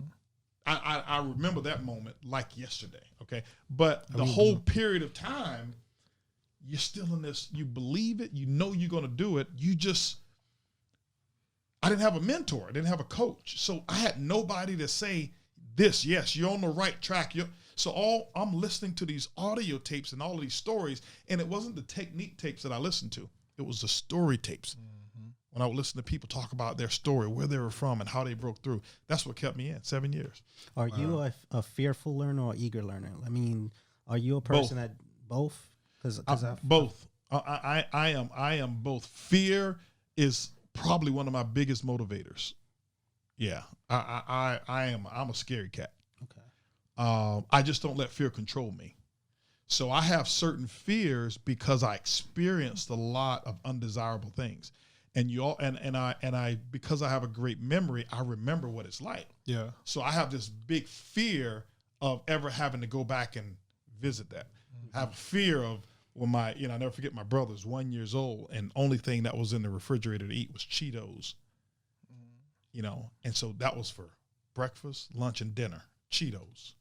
I remember that moment like yesterday, okay? But the whole period of time, you're still in this, you believe it, you know you're going to do it. I didn't have a mentor. I didn't have a coach. So I had nobody to say this, yes, you're on the right track. So I'm listening to these audio tapes and all of these stories, and it wasn't the technique tapes that I listened to. It was the story tapes. Mm-hmm. When I would listen to people talk about their story, where they were from, and how they broke through. That's what kept me in 7 years. Are you a fearful learner or eager learner? I mean, are you a person that both? Both. I am both. Fear is probably one of my biggest motivators. Yeah, I'm a scary cat. Okay. I just don't let fear control me. So I have certain fears because I experienced a lot of undesirable things. And I because I have a great memory, I remember what it's like. Yeah. So I have this big fear of ever having to go back and visit that. Mm-hmm. I have a fear of when I never forget my brother's 1 year old, and only thing that was in the refrigerator to eat was Cheetos. You know, and so that was for breakfast, lunch, and dinner, Cheetos.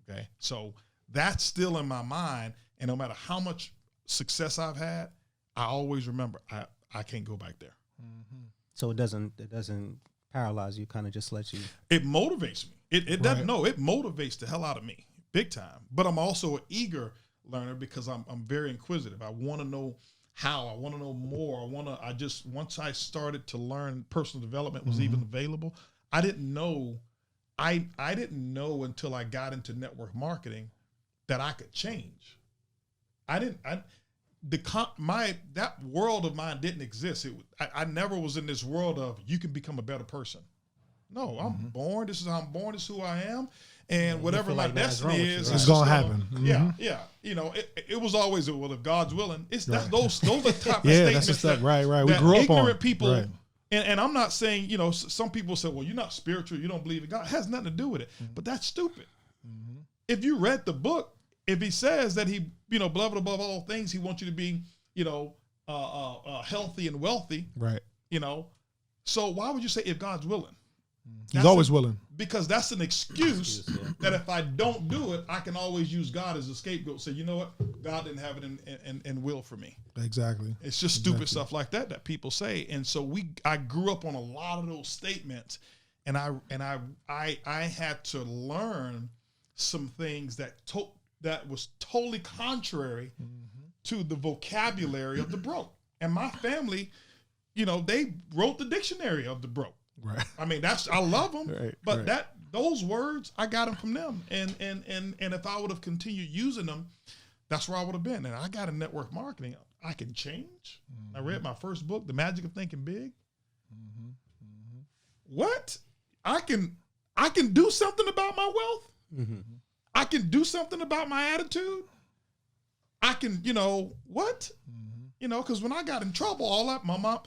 Okay. So that's still in my mind. And no matter how much success I've had, I always remember I can't go back there. Mm-hmm. So it doesn't paralyze you, kind of just lets you. It motivates me. It doesn't. No, it motivates the hell out of me, big time. But I'm also an eager learner because I'm very inquisitive. I want to know how. I want to know more. Once I started to learn personal development was even available. I didn't know. I didn't know until I got into network marketing that I could change. That world of mine didn't exist. I never was in this world of you can become a better person. No, I'm born. This is how I'm born. This is who I am, and whatever my destiny is, it's gonna happen. Yeah. You know, it was always if God's willing. It's those are the type of yeah, statements that's the stuff. Right. We grew up on ignorant people. Right. And I'm not saying, some people say, well, you're not spiritual, you don't believe in God. It has nothing to do with it. But that's stupid. Mm-hmm. If you read the book, if he says that he, beloved above all things, he wants you to be, healthy and wealthy. Right. So why would you say if God's willing? He's always willing. Because that's an excuse that if I don't do it, I can always use God as a scapegoat. Say, you know what? God didn't have it in will for me. Exactly. It's just stupid stuff like that people say. And so I grew up on a lot of those statements, and I had to learn some things that was totally contrary to the vocabulary of the broke. And my family, they wrote the dictionary of the broke. Right. I mean, I love them, right, but those words, I got them from them. And if I would have continued using them, that's where I would have been. And I got in network marketing. I can change. Mm-hmm. I read my first book, The Magic of Thinking Big. Mm-hmm. Mm-hmm. What? I can do something about my wealth. Mm-hmm. I can do something about my attitude. I can, what? Mm-hmm. Because when I got in trouble, my mom,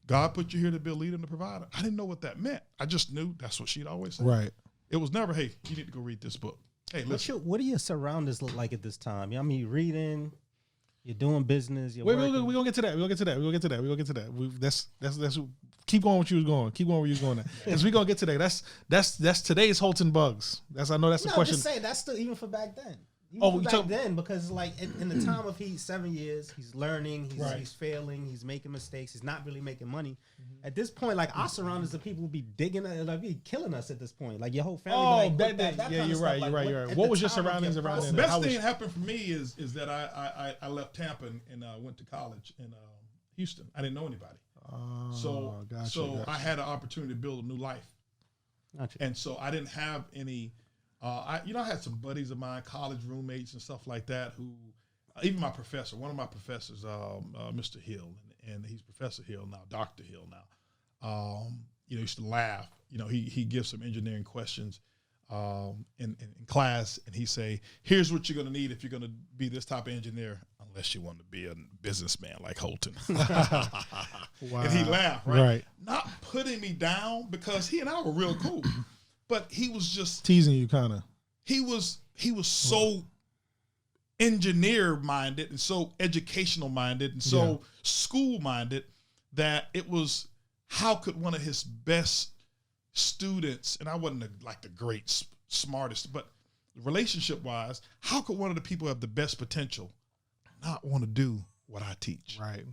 God put you here to be a leader and a provider. I didn't know what that meant. I just knew that's what she'd always say. Right. It was never, hey, you need to go read this book. Hey, listen. What do your surroundings look like at this time? I mean, reading, You're doing business. You're Wait, working. we're gonna get to that. We're gonna get to that. We're gonna get to that. We're gonna get to that. That's keep going what you was going. Keep going where you was going. Because we're gonna get to that. That's today's Holton Bugs. I know that's the question. Just say that's still even for back then. You back then, because like in the time of 7 years, he's learning, he's failing, he's making mistakes, he's not really making money. At this point, like our surroundings of people would be digging, like be killing us at this point. Like your whole family. Yeah, you're right. What was your surroundings around then? The best thing that happened for me is that I left Tampa and went to college in Houston. I didn't know anybody, so I had an opportunity to build a new life, and so I didn't have any. I had some buddies of mine, college roommates and stuff like that, who, even my professor, one of my professors, Mr. Hill, and he's Professor Hill now, Dr. Hill now, used to laugh. He gives some engineering questions in class, and he say, here's what you're going to need if you're going to be this type of engineer, unless you want to be a businessman like Holton. Wow. And he laughed, right? Not putting me down, because he and I were real cool. But he was just teasing you, kind of. He was so engineer minded and so educational minded and so school minded that it was, how could one of his best students, and I wasn't like the great smartest, but relationship wise, how could one of the people who have the best potential not want to do what I teach? Right.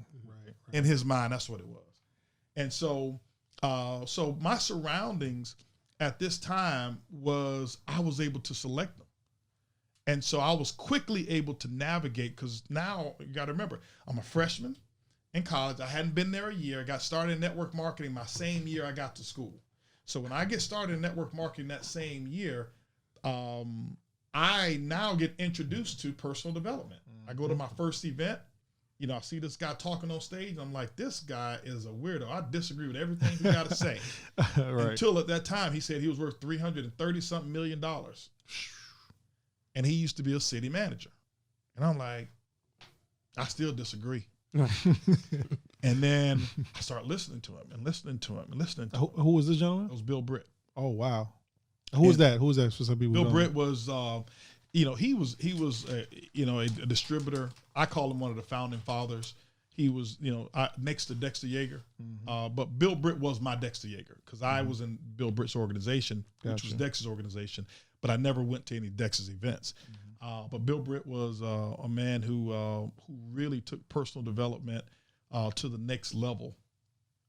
In his mind, that's what it was. And so my surroundings at this time I was able to select them. And so I was quickly able to navigate, because now you got to remember, I'm a freshman in college. I hadn't been there a year. I got started in network marketing my same year I got to school. So when I get started in network marketing that same year, I now get introduced to personal development. I go to my first event. I see this guy talking on stage. I'm like, this guy is a weirdo. I disagree with everything he got to say. Right. Until at that time, he said he was worth $330-something million. And he used to be a city manager. And I'm like, I still disagree. And then I start listening to him. Who was this gentleman? It was Bill Britt. Oh, wow. Who was that? For some people? Bill Britt was... he was a distributor. I call him one of the founding fathers. He was, next to Dexter Yeager. Mm-hmm. But Bill Britt was my Dexter Yeager, because I was in Bill Britt's organization, which was Dexter's organization, but I never went to any Dexter's events. Mm-hmm. But Bill Britt was a man who really took personal development to the next level.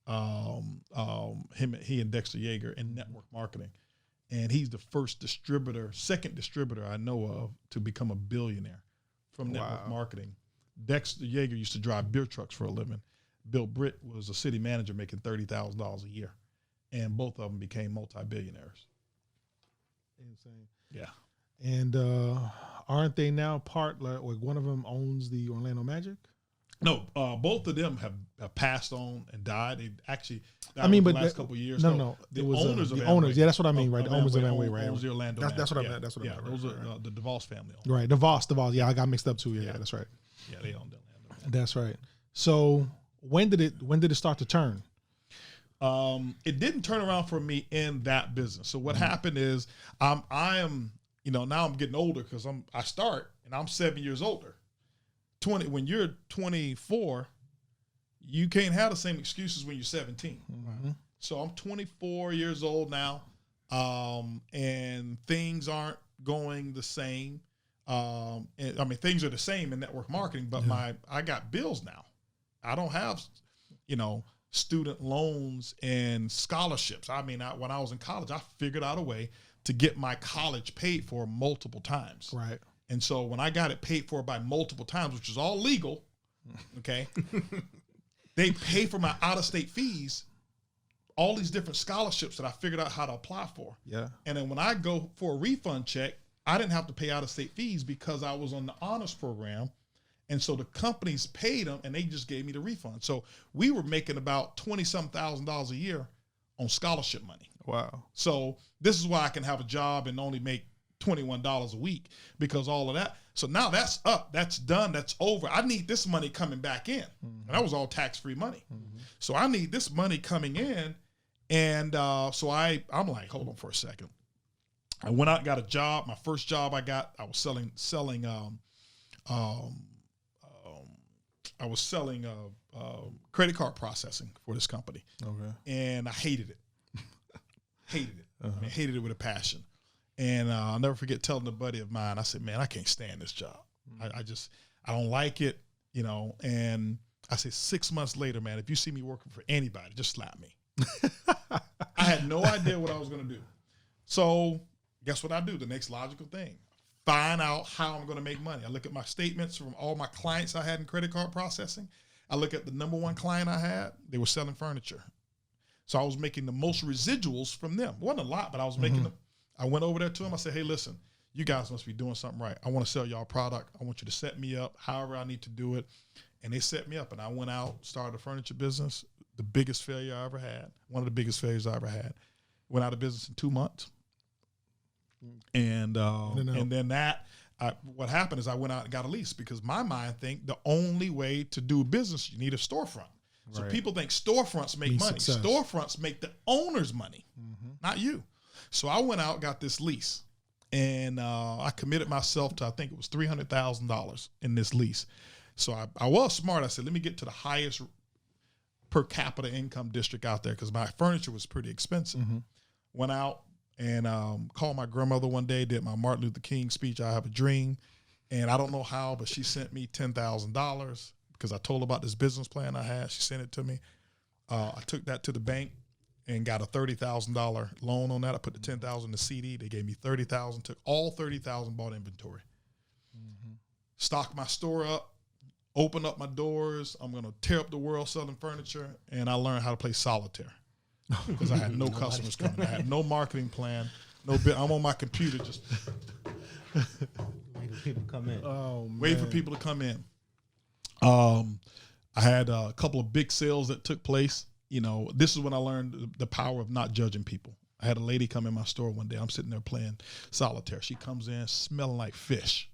He and Dexter Yeager in network marketing. And he's the second distributor I know of to become a billionaire from network marketing. Dexter Yeager used to drive beer trucks for a living. Bill Britt was a city manager making $30,000 a year. And both of them became multi-billionaires. Insane. Yeah. And aren't they now like one of them owns the Orlando Magic? No, both of them have passed on and died. They actually died but the last couple of years. No. The owners of the Amway. owners. Yeah, that's what I mean, right? The owners of Amway, right? Owns the Orlando. That's what I meant. That's what I meant. Those are the DeVos family. Right, DeVos. Yeah, I got mixed up too. Yeah, that's right. Yeah, they own the Orlando. That's right. So when did it start to turn? It didn't turn around for me in that business. So what happened is I am now I'm getting older, because I start and I'm 7 years older. When you're 24. You can't have the same excuses when you're 17. Mm-hmm. So I'm 24 years old now, and things aren't going the same. Things are the same in network marketing, but I got bills now. I don't have, student loans and scholarships. When I was in college, I figured out a way to get my college paid for multiple times. Right. And so when I got it paid for by multiple times, which is all legal, okay, they pay for my out-of-state fees, all these different scholarships that I figured out how to apply for. Yeah. And then when I go for a refund check, I didn't have to pay out-of-state fees because I was on the honors program. And so the companies paid them, and they just gave me the refund. So we were making about $20-some thousand a year on scholarship money. Wow. So this is why I can have a job and only make $21 a week, because all of that. So now that's up, that's done, that's over. I need this money coming back in. Mm-hmm. And that was all tax-free money. Mm-hmm. So I need this money coming in. And so I'm like, hold on for a second. I went out and got a job. My first job I was selling was selling credit card processing for this company. Okay. And I hated it. Hated it. I mean, hated it with a passion. And I'll never forget telling a buddy of mine, I said, man, I can't stand this job. I don't like it, you know. And I said, 6 months later, man, if you see me working for anybody, just slap me. I had no idea what I was going to do. So guess what I do? The next logical thing. Find out how I'm going to make money. I look at my statements from all my clients I had in credit card processing. I look at the number one client I had. They were selling furniture. So I was making the most residuals from them. It wasn't a lot, but I was making them. I went over there to them. I said, hey, listen, you guys must be doing something right. I want to sell y'all product. I want you to set me up however I need to do it. And they set me up. And I went out, started a furniture business, the biggest failure I ever had, one of the biggest failures I ever had. Went out of business in 2 months. And then what happened is I went out and got a lease because my mind think the only way to do business, you need a storefront. So people think storefronts make money. Success. Storefronts make the owners money, not you. So I went out, got this lease, and I committed myself to, I think it was $300,000 in this lease. So I was smart. I said, let me get to the highest per capita income district out there because my furniture was pretty expensive. Went out and called my grandmother one day, did my Martin Luther King speech, I Have a Dream. And I don't know how, but she sent me $10,000 because I told her about this business plan I had. She sent it to me. I took that to the bank and got a $30,000 loan on that. I put the $10,000 in the CD. They gave me $30,000, took all $30,000, bought inventory. Stocked my store up, opened up my doors. I'm going to tear up the world selling furniture. And I learned how to play solitaire because I had no customers coming. I had no marketing plan. I'm on my computer just waiting for people to come in. Waiting for people to come in. I had a couple of big sales that took place. You know, this is when I learned the power of not judging people. I had a lady come in my store one day. I'm sitting there playing solitaire. She comes in smelling like fish.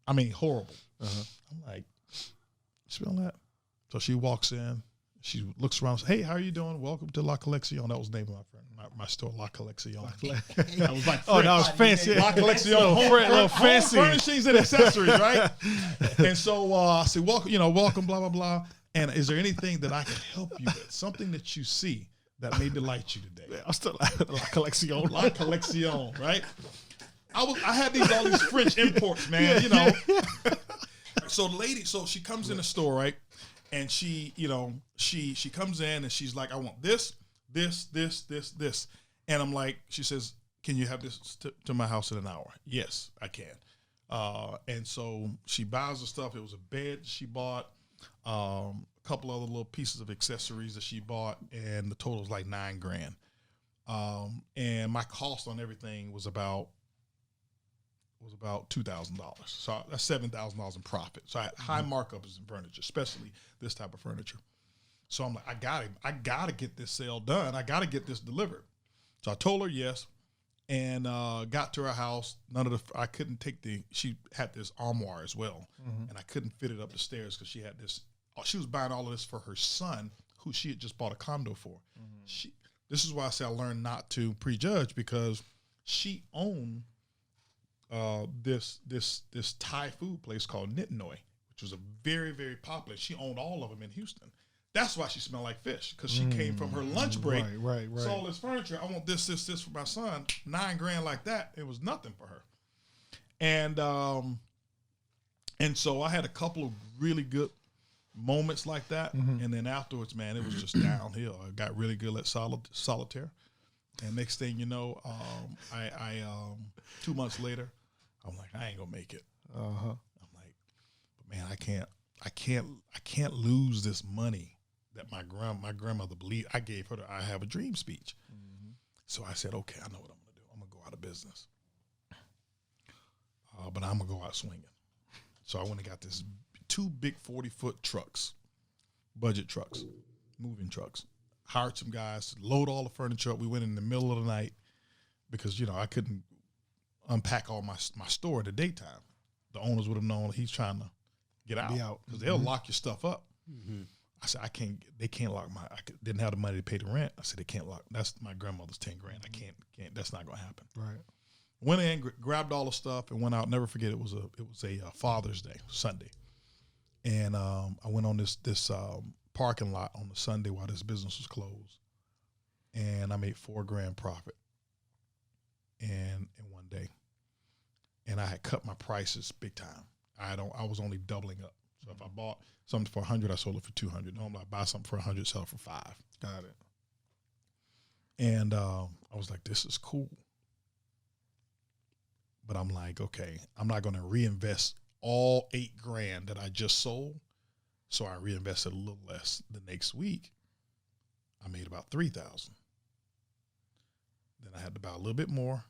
I mean, horrible. I'm like, smell that? So she walks in. She looks around. Says, hey, how are you doing? Welcome to La Collection. That was the name of my friend. My store, La Collection. I was like, oh, that was fancy. La Collection. Little fancy. Home furnishings and accessories, right? And so I said, welcome, blah, blah, blah. And is there anything that I can help you with? Something that you see that may delight you today? I'm still La Collection. La Collection, right? I had all these French imports, man, you know. So the lady, she comes in the store, right? And she comes in and she's like, I want this. And I'm like, she says, can you have this to my house in an hour? Yes, I can. And so she buys the stuff. It was a bed she bought, a couple other little pieces of accessories that she bought, and the total was like $9,000. And my cost on everything was about $2,000. So that's $7,000 in profit. So I had high markups in furniture, especially this type of furniture. So I'm like, I gotta get this sale done. I gotta get this delivered. So I told her yes, and got to her house. I couldn't take she had this armoire as well, and I couldn't fit it up the stairs because she had this. She was buying all of this for her son, who she had just bought a condo for. This is why I say I learned not to prejudge, because she owned this Thai food place called Nitnoi, which was a very, very popular. She owned all of them in Houston. That's why she smelled like fish, because she came from her lunch break. Right. Saw all this furniture. I want this for my son. $9,000 like that. It was nothing for her. And so I had a couple of really good moments like that. And then afterwards, man, it was just downhill. I got really good at solitaire. And next thing you know, I 2 months later, I'm like, I ain't gonna make it. I'm like, but man, I can't lose this money that my grandmother believed. I gave her the I Have a Dream speech. So I said, okay, I know what I'm gonna do. I'm gonna go out of business, but I'm gonna go out swinging. So I went and got this 2 big 40-foot trucks, budget trucks, moving trucks. Hired some guys to load all the furniture up. We went in the middle of the night because, I couldn't unpack all my store in the daytime. The owners would have known he's trying to get out because they'll lock your stuff up. I said, they can't lock didn't have the money to pay the rent. I said, they can't lock. That's my grandmother's $10,000. I can't, that's not going to happen. Right. Went in, grabbed all the stuff and went out. Never forget, it was a Father's Day, Sunday. And I went on this parking lot on the Sunday while this business was closed, and I made $4,000 profit in one day. And I had cut my prices big time. I was only doubling up. So if I bought something for 100, I sold it for 200. Normally I buy something for 100, sell it for 5. Got it. And I was like, this is cool. But I'm like, okay, I'm not going to reinvest all $8,000 that I just sold. So I reinvested a little less. The next week, I made about $3,000. Then I had to buy a little bit more.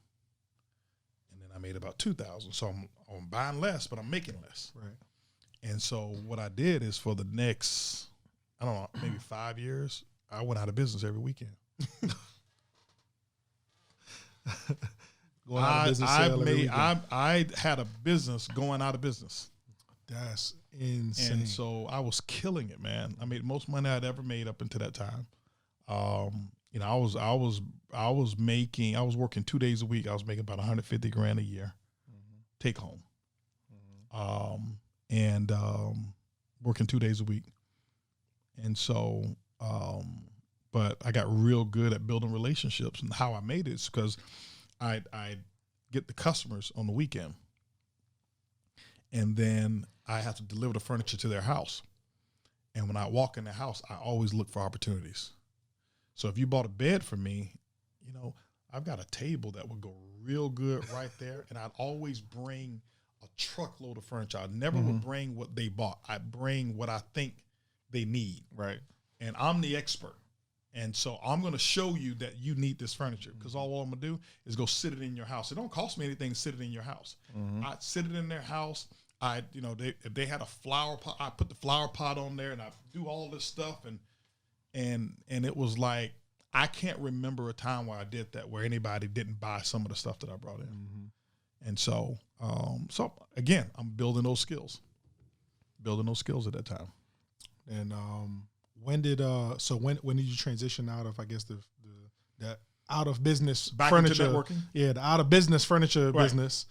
And then I made about $2,000. So I'm buying less, but I'm making less. Right. And so what I did is for the next, I don't know, maybe 5 years, I went out of business every weekend. Going out of business sale every weekend. I had a business going out of business. That's insane. And so I was killing it, man. I made most money I'd ever made up until that time. You know, I was working 2 days a week. I was making about $150,000 a year, take home. And working 2 days a week. And so, but I got real good at building relationships, and how I made it is because I get the customers on the weekend, and then I have to deliver the furniture to their house. And when I walk in the house, I always look for opportunities. So if you bought a bed for me, you know, I've got a table that would go real good right there. And I'd always bring a truckload of furniture. I never would bring what they bought. I bring what I think they need. Right. And I'm the expert. And so I'm going to show you that you need this furniture, because all I'm going to do is go sit it in your house. It don't cost me anything to sit it in your house. I sit it in their house. If they had a flower pot, I put the flower pot on there, and I do all this stuff. And it was like, I can't remember a time where I did that, where anybody didn't buy some of the stuff that I brought in. And so again, I'm building those skills at that time. And when did you transition out of, I guess, that out of business Back furniture into networking? Yeah, the out of business furniture business.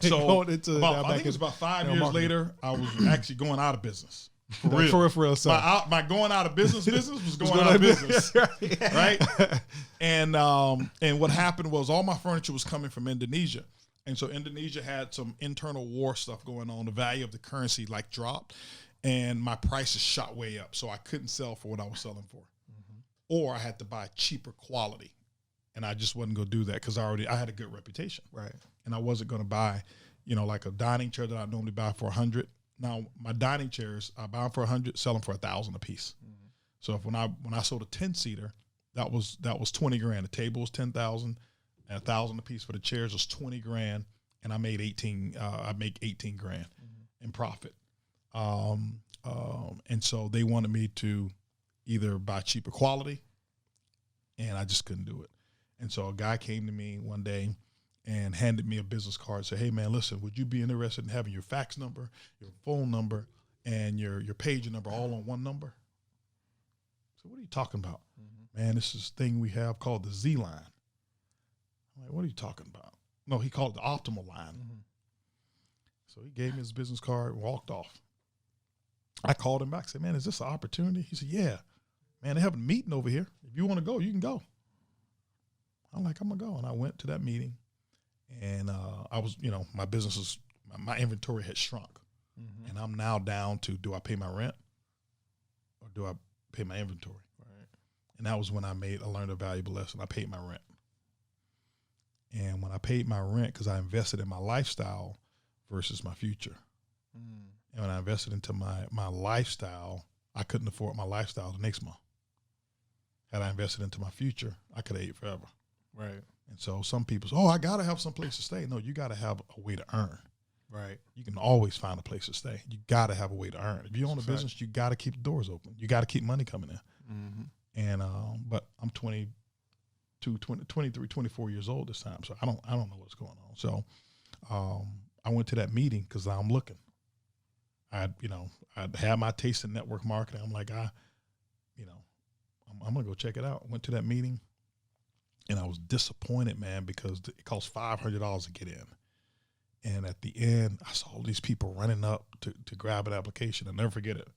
So I think it was about 5 years later, I was actually going out of business. For real. So My going out of business was going out of business. Right. And what happened was all my furniture was coming from Indonesia. And so Indonesia had some internal war stuff going on. The value of the currency dropped, and my prices shot way up. So I couldn't sell for what I was selling for, or I had to buy cheaper quality, and I just wasn't going to do that because I had a good reputation, right? And I wasn't going to buy, like a dining chair that I normally buy for $100. Now my dining chairs, I buy them for $100, sell them for $1,000 a piece. So when I sold a 10-seater, that was $20,000. The table was $10,000. And $1,000 a piece for the chairs was $20,000, and I made $18,000 in profit. And so they wanted me to either buy cheaper quality, and I just couldn't do it. And so a guy came to me one day and handed me a business card. Said, "Hey man, listen, would you be interested in having your fax number, your phone number, and your pager number all on one number?" So what are you talking about? Man, this is a thing we have called the Z line. I'm like, what are you talking about? No, he called it the optimal line. So he gave me his business card and walked off. I called him back, said, "Man, is this an opportunity?" He said, "Yeah. Man, they have a meeting over here. If you want to go, you can go." I'm like, "I'm going to go." And I went to that meeting, and I was, my business was, my inventory had shrunk. And I'm now down to, do I pay my rent or do I pay my inventory? Right. And that was when I learned a valuable lesson. I paid my rent. And when I paid my rent, because I invested in my lifestyle versus my future. And when I invested into my lifestyle, I couldn't afford my lifestyle the next month. Had I invested into my future, I could have ate forever. Right. And so some people say, "Oh, I got to have some place to stay." No, you got to have a way to earn. Right. You can always find a place to stay. You got to have a way to earn. If you own a business, you got to keep the doors open. You got to keep money coming in. And but I'm 23, 24 years old this time, so I don't know what's going on. So I went to that meeting because I'm looking. I'd had my taste in network marketing. I'm like, I'm gonna go check it out. Went to that meeting, and I was disappointed, man, because it cost $500 to get in, And at the end, I saw all these people running up to grab an application. I'll never forget it.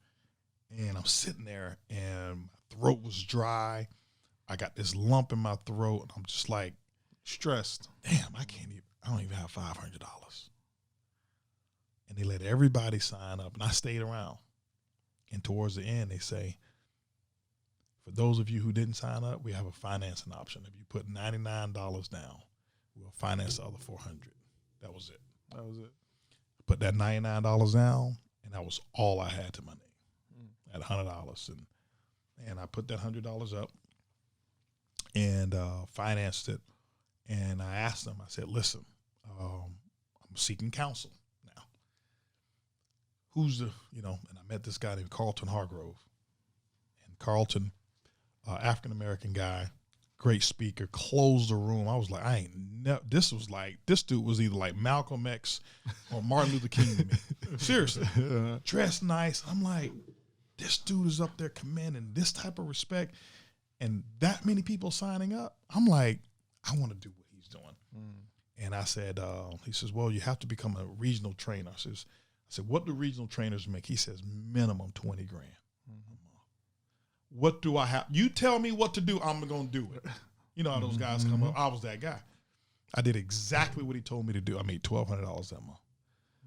And I'm sitting there, and my throat was dry. I got this lump in my throat, and I'm just like Stressed. damn, I don't even have $500. And they let everybody sign up, and I stayed around. And towards the end, they say, for those of you who didn't sign up, we have a financing option. If you put $99 down, we'll finance the other $400. That was it. That was it. Put that $99 down, and that was all I had to my name. I had $100, and I put that $100 up and financed it. And I asked them, I said, listen, I'm seeking counsel now. Who's the, and I met this guy named Carlton Hargrove. And Carlton, African-American guy, great speaker, closed the room. I was like, this dude was either like Malcolm X or Martin Luther King to me. Seriously. Dressed nice. I'm like, this dude is up there commanding this type of respect and that many people signing up. I'm like, I want to do what he's doing. And I said, he says, well, you have to become a regional trainer. I said, what do regional trainers make? He says, minimum 20 grand. What do I have? You tell me what to do, I'm going to do it. You know how those guys come up. I was that guy. I did exactly what he told me to do. I made $1,200 that month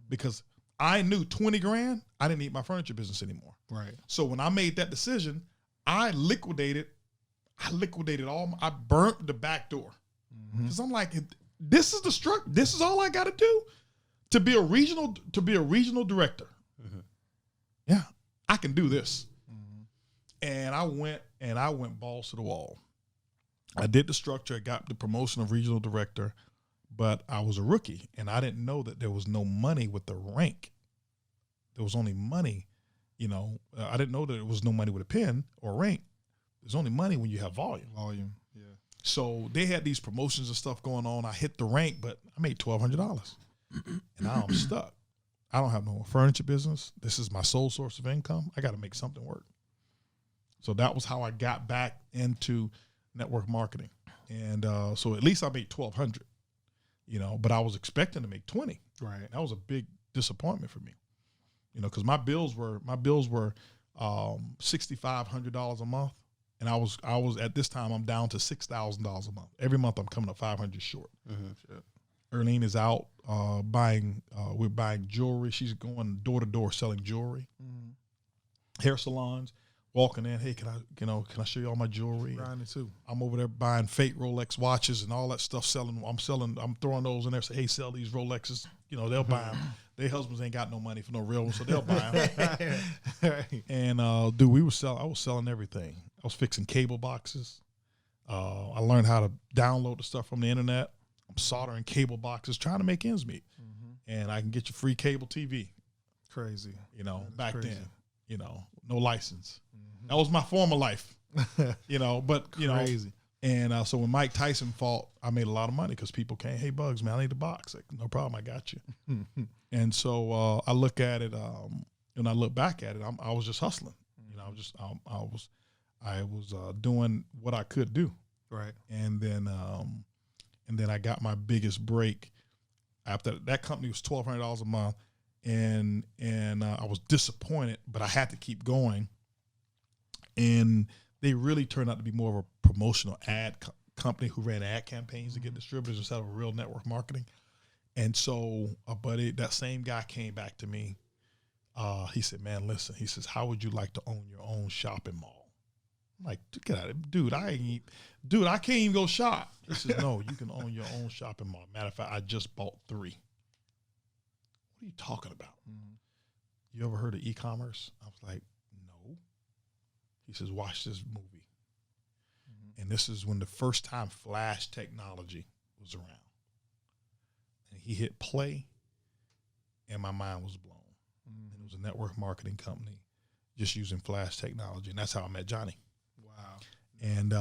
because I knew 20 grand, I didn't need my furniture business anymore. Right. So when I made that decision, I liquidated I burnt the back door. Because I'm like, this is the structure. This is all I got to do to be a regional director. Yeah, I can do this. And I went balls to the wall. I did the structure. I got the promotion of regional director, but I was a rookie, and I didn't know that there was no money with the rank. There was only money, I didn't know that there was no money with a pen or rank. There's only money when you have volume. Yeah. So they had these promotions and stuff going on. I hit the rank, but I made $1,200, and now I'm stuck. I don't have no furniture business. This is my sole source of income. I got to make something work. So that was how I got back into network marketing. And so at least I made $1,200, but I was expecting to make 20. Right. That was a big disappointment for me, because my bills were $6,500 a month. And I was at this time, I'm down to $6,000 a month. Every month I'm coming up 500 short. Erlene is out we're buying jewelry. She's going door to door selling jewelry. Hair salons. Walking in, hey, can I show you all my jewelry? Grinding too. I'm over there buying fake Rolex watches and all that stuff. I'm throwing those in there. Say, hey, sell these Rolexes. They'll buy them. Their husbands ain't got no money for no real ones, so they'll buy them. And dude, I was selling everything. I was fixing cable boxes. I learned how to download the stuff from the internet. I'm soldering cable boxes, trying to make ends meet. And I can get you free cable TV. Crazy. Back crazy. then. No license. That was my former life, but, Crazy. And so when Mike Tyson fought, I made a lot of money because people came, hey, Bugs, man, I need a box. Like, no problem, I got you. And so I look at it, and I look back at it, I was just hustling. I was doing what I could do. Right. And then I got my biggest break after that. Company was $1,200 a month. And I was disappointed, but I had to keep going. And they really turned out to be more of a promotional ad company who ran ad campaigns to get distributors instead of real network marketing. And so a buddy, that same guy came back to me. He said, man, listen, he says, how would you like to own your own shopping mall? I'm like, get out of it. Dude, I can't even go shop. He says, no, you can own your own shopping mall. Matter of fact, I just bought 3. What are you talking about? You ever heard of e-commerce? I was like, no. He says, watch this movie. And this is when the first time flash technology was around. And he hit play, and my mind was blown. And it was a network marketing company just using flash technology. And that's how I met Johnny. Wow. And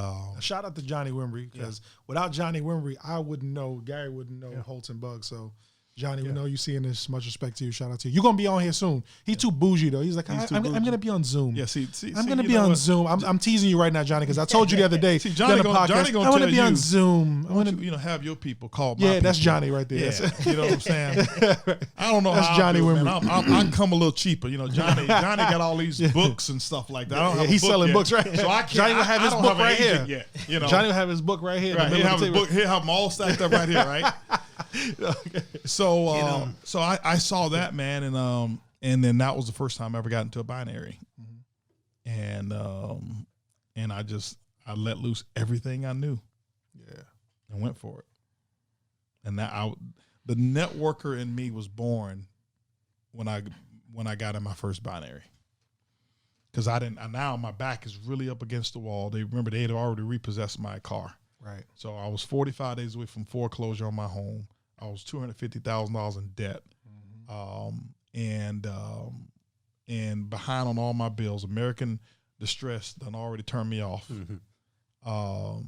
shout out to Johnny Wimbrey, because without Johnny Wimbrey, I wouldn't know, Gary wouldn't know Holton Bug. So Johnny, we know you seeing this. Much respect to you. Shout out to you. You're gonna be on here soon. He's too bougie though. He's like, I'm gonna be on Zoom. Yeah, I'm gonna be on Zoom. I'm teasing you right now, Johnny, because I told you the other day. Johnny gonna I want to be on Zoom. I want to, have your people call. My that's people. Johnny right there. Yeah, you know what I'm saying. I don't know. That's how Johnny I Wimber. I come a little cheaper. Johnny got all these books and stuff like that. I don't have. He's selling yet. books right. So I can't. Johnny will have his book right here. Yet, Johnny will have his book right here. Right. He'll have his book. He'll have them all stacked up right here. Right. Okay. So, so I saw that, man, and then that was the first time I ever got into a binary, and I let loose everything I knew, and went for it, and the networker in me was born when I got in my first binary, because now my back is really up against the wall. They had already repossessed my car, right? So I was 45 days away from foreclosure on my home. I was $250,000 in debt, and behind on all my bills. American Distress done already turned me off. I'll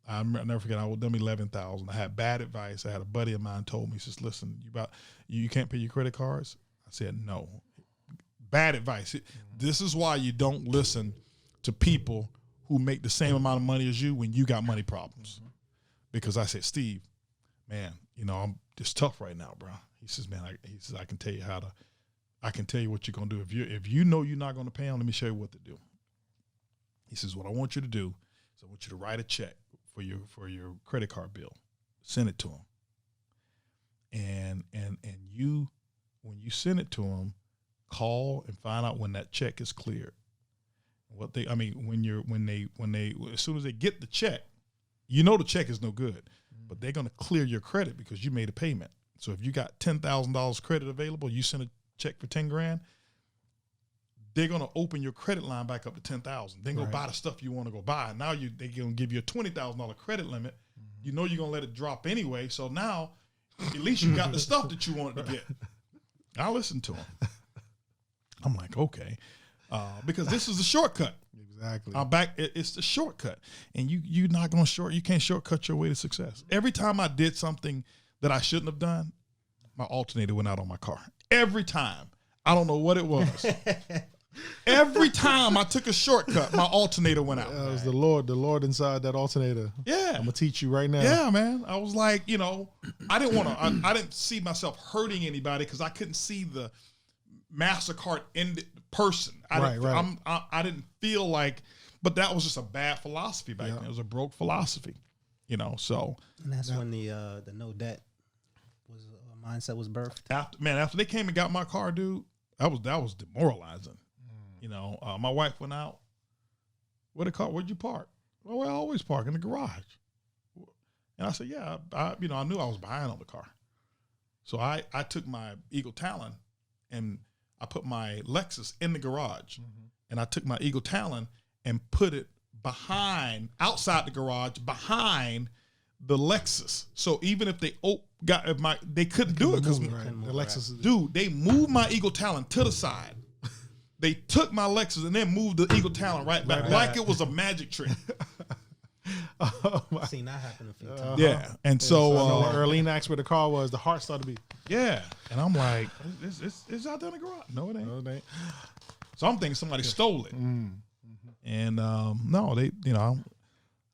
never forget. I owed them $11,000. I had bad advice. I had a buddy of mine told me, he says, "Listen, you can't pay your credit cards." I said, "No." Bad advice. This is why you don't listen to people who make the same amount of money as you when you got money problems. Because I said, "Steve, man, I'm just tough right now, bro." He says, "Man, I can tell you I can tell you what you're gonna do. If you know you're not gonna pay them, let me show you what to do." He says, "What I want you to do is I want you to write a check for your credit card bill, send it to them, and you, when you send it to them, call and find out when that check is cleared. As soon as they get the check, the check is no good." But they're going to clear your credit because you made a payment. So if you got $10,000 credit available, you send a check for $10,000, they're going to open your credit line back up to $10,000. Then go buy the stuff you want to go buy. Now they're going to give you a $20,000 credit limit. You're going to let it drop anyway. So now at least you got the stuff that you wanted to get. I listened to them. I'm like, okay, because this is a shortcut. Exactly. I'm back. It's the shortcut, and you're not going to you can't shortcut your way to success. Every time I did something that I shouldn't have done, my alternator went out on my car. Every time. I don't know what it was. Every time I took a shortcut, my alternator went out. That was the Lord inside that alternator. Yeah. I'm gonna teach you right now. Yeah, man. I was like, I didn't want to. I didn't see myself hurting anybody because I couldn't see the MasterCard ended person. I didn't feel like, but that was just a bad philosophy back then. It was a broke philosophy, so. And that's when the no debt mindset was birthed. After they came and got my car, dude, that was demoralizing. My wife went out. Where'd you park? Well, I always park in the garage. And I said, yeah, I knew I was behind on the car. So I took my Eagle Talon and I put my Lexus in the garage, and I took my Eagle Talon and put it outside the garage, behind the Lexus. So even if they they couldn't do it because the Lexus, dude, they moved my Eagle Talon to the side. They took my Lexus and then moved the Eagle Talon right back, like it was a magic trick. I've seen that happen a few times. Yeah, and so Earlene asked where the car was. The heart started to beat. Yeah, and I'm like, it's out there in the garage. No, it ain't. So I'm thinking somebody stole it. And no,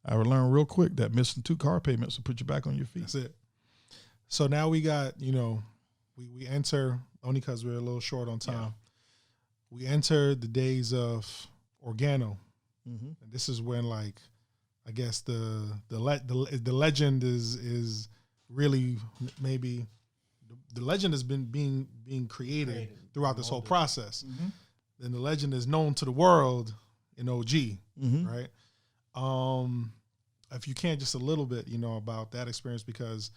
I would learn real quick that missing 2 car payments will put you back on your feet. That's it. So now we got, we enter, only because we're a little short on time. Yeah. We enter the days of Organo. And this is when, like, I guess the legend is really maybe the legend has been being created throughout this whole process. And the legend is known to the world in OG, right? If you can, just a little bit, about that experience, because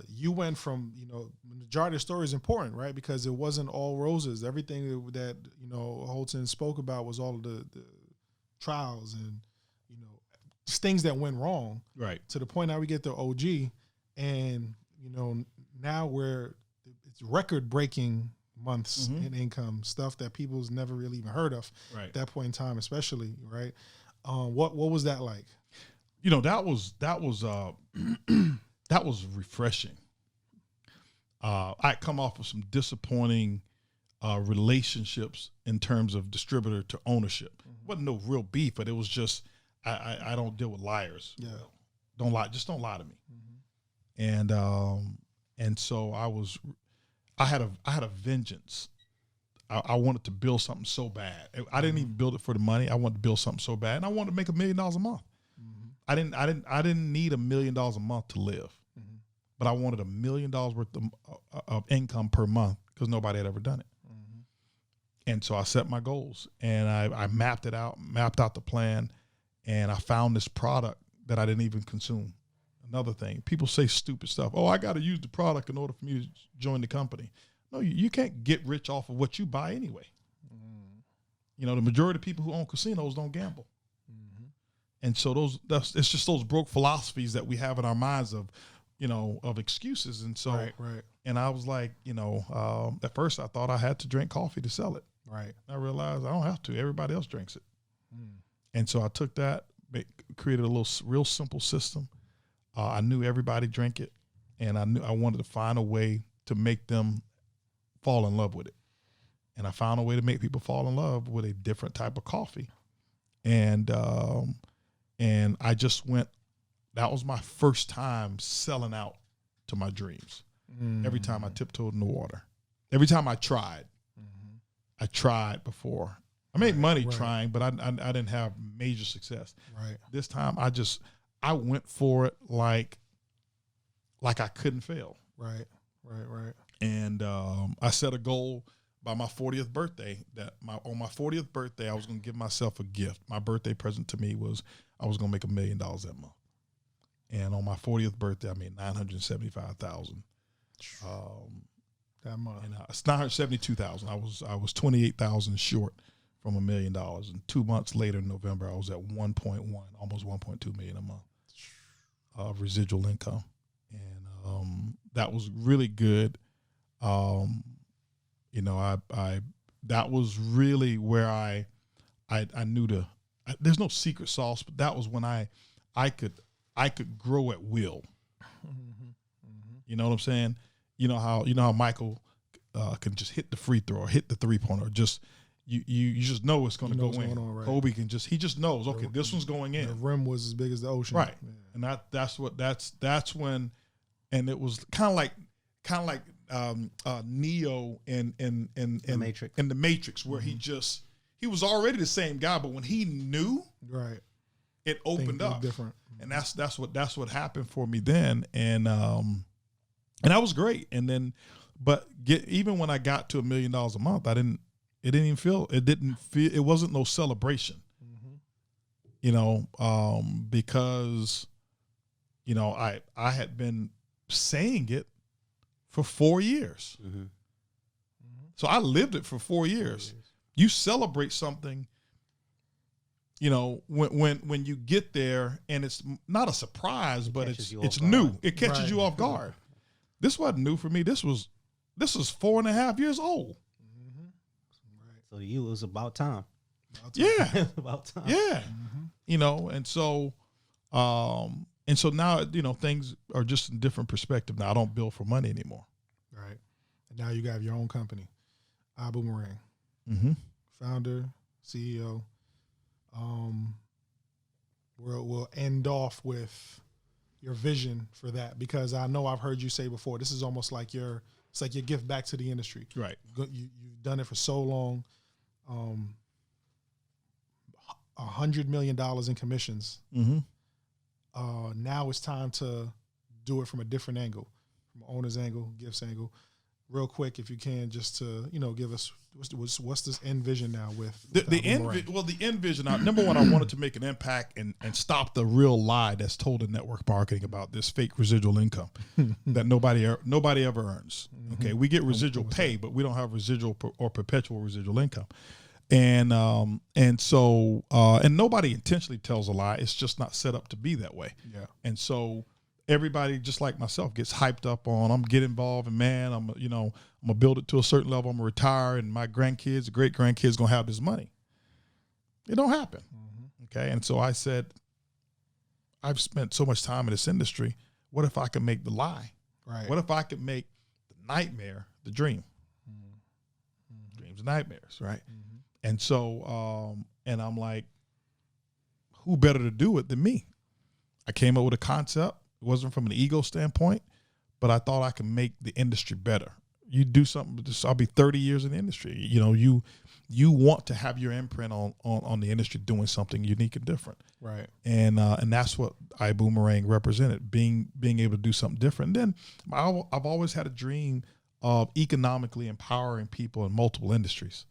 you went from, the majority of the story is important, right? Because it wasn't all roses. Everything that Holton spoke about was all of the trials and, just things that went wrong. Right. To the point now we get to OG, and, now it's record-breaking months in income, stuff that people's never really even heard of at that point in time, especially, right? What was that like? That was refreshing. I come off of some disappointing relationships in terms of distributor to ownership. Wasn't no real beef, but it was just I don't deal with liars. Yeah. Don't lie. Just don't lie to me. And so I had a vengeance. I wanted to build something so bad. I didn't even build it for the money. I wanted to build something so bad, and I wanted to make $1 million a month. I didn't need $1 million a month to live, but I wanted $1 million worth of income per month because nobody had ever done it. And so I set my goals, and I mapped out the plan, and I found this product that I didn't even consume. Another thing, people say stupid stuff. Oh, I got to use the product in order for me to join the company. No, you can't get rich off of what you buy anyway. You know, the majority of people who own casinos don't gamble. And so it's just those broke philosophies that we have in our minds of excuses. And so, right. And I was like, at first I thought I had to drink coffee to sell it. Right. I realized I don't have to. Everybody else drinks it. And so I took that, created a little real simple system. I knew everybody drank it, and I wanted to find a way to make them fall in love with it. And I found a way to make people fall in love with a different type of coffee. And I just went, that was my first time selling out to my dreams. Every time I tiptoed in the water, every time I tried before. I made money trying, but I didn't have major success. Right. This time I went for it like I couldn't fail. Right. And I set a goal by my 40th birthday on my 40th birthday, I was going to give myself a gift. My birthday present to me was I was going to make $1 million that month. And on my 40th birthday, I made $975,000. That month. And it's $972,000. I was 28,000 short from $1 million. And 2 months later, in November, I was at 1.1, almost 1.2 million a month of residual income, and that was really good. That was really where I knew there's no secret sauce, but that was when I could grow at will. You know what I'm saying? You know how Michael can just hit the free throw or hit the 3-pointer, or just you just know it's going to go in. Right. Kobe he just knows. Okay, this one's going in. The rim was as big as the ocean. Right, yeah. And that's when, and it was kind of like Neo in the Matrix. In the Matrix, where he was already the same guy, but when he knew, right, it opened up different. And that's what happened for me then, and that was great. And then, but even when I got to $1 million a month, it wasn't no celebration, because, I had been saying it for 4 years. So I lived it for 4 years. You celebrate something, when you get there, and it's not a surprise, but it's new. It catches you off guard. This wasn't new for me. This was 4.5 years old. So it was about time. Yeah. About time. Yeah. And so now, things are just in different perspective. Now I don't bill for money anymore. Right. And now you have your own company, Abu Marang. Founder, CEO. We'll end off with your vision for that, because I know I've heard you say before, this is almost like your gift back to the industry. Right. You've done it for so long. $100 million in commissions. Now it's time to do it from a different angle, from owner's angle, gifts angle. Real quick, if you can, just to give us what's this end vision now with the end vision. Number one, I wanted to make an impact and stop the real lie that's told in network marketing about this fake residual income that nobody ever earns. Okay, we get residual pay, but we don't have residual or perpetual residual income. And so nobody intentionally tells a lie. It's just not set up to be that way. Yeah. And so everybody, just like myself, gets hyped up on, I'm get involved, and man, I'm gonna build it to a certain level. I'm gonna retire, and my grandkids, great grandkids, gonna have this money. It don't happen. Okay. And so I said, I've spent so much time in this industry. What if I could make the lie? Right. What if I could make the nightmare, the dream. Dreams and nightmares, right? And so, and I'm like, who better to do it than me? I came up with a concept. It wasn't from an ego standpoint, but I thought I could make the industry better. You do something, I'll be 30 years in the industry. You know, you want to have your imprint on the industry doing something unique and different. Right. And that's what iBoomerang represented, being able to do something different. And then I've always had a dream of economically empowering people in multiple industries.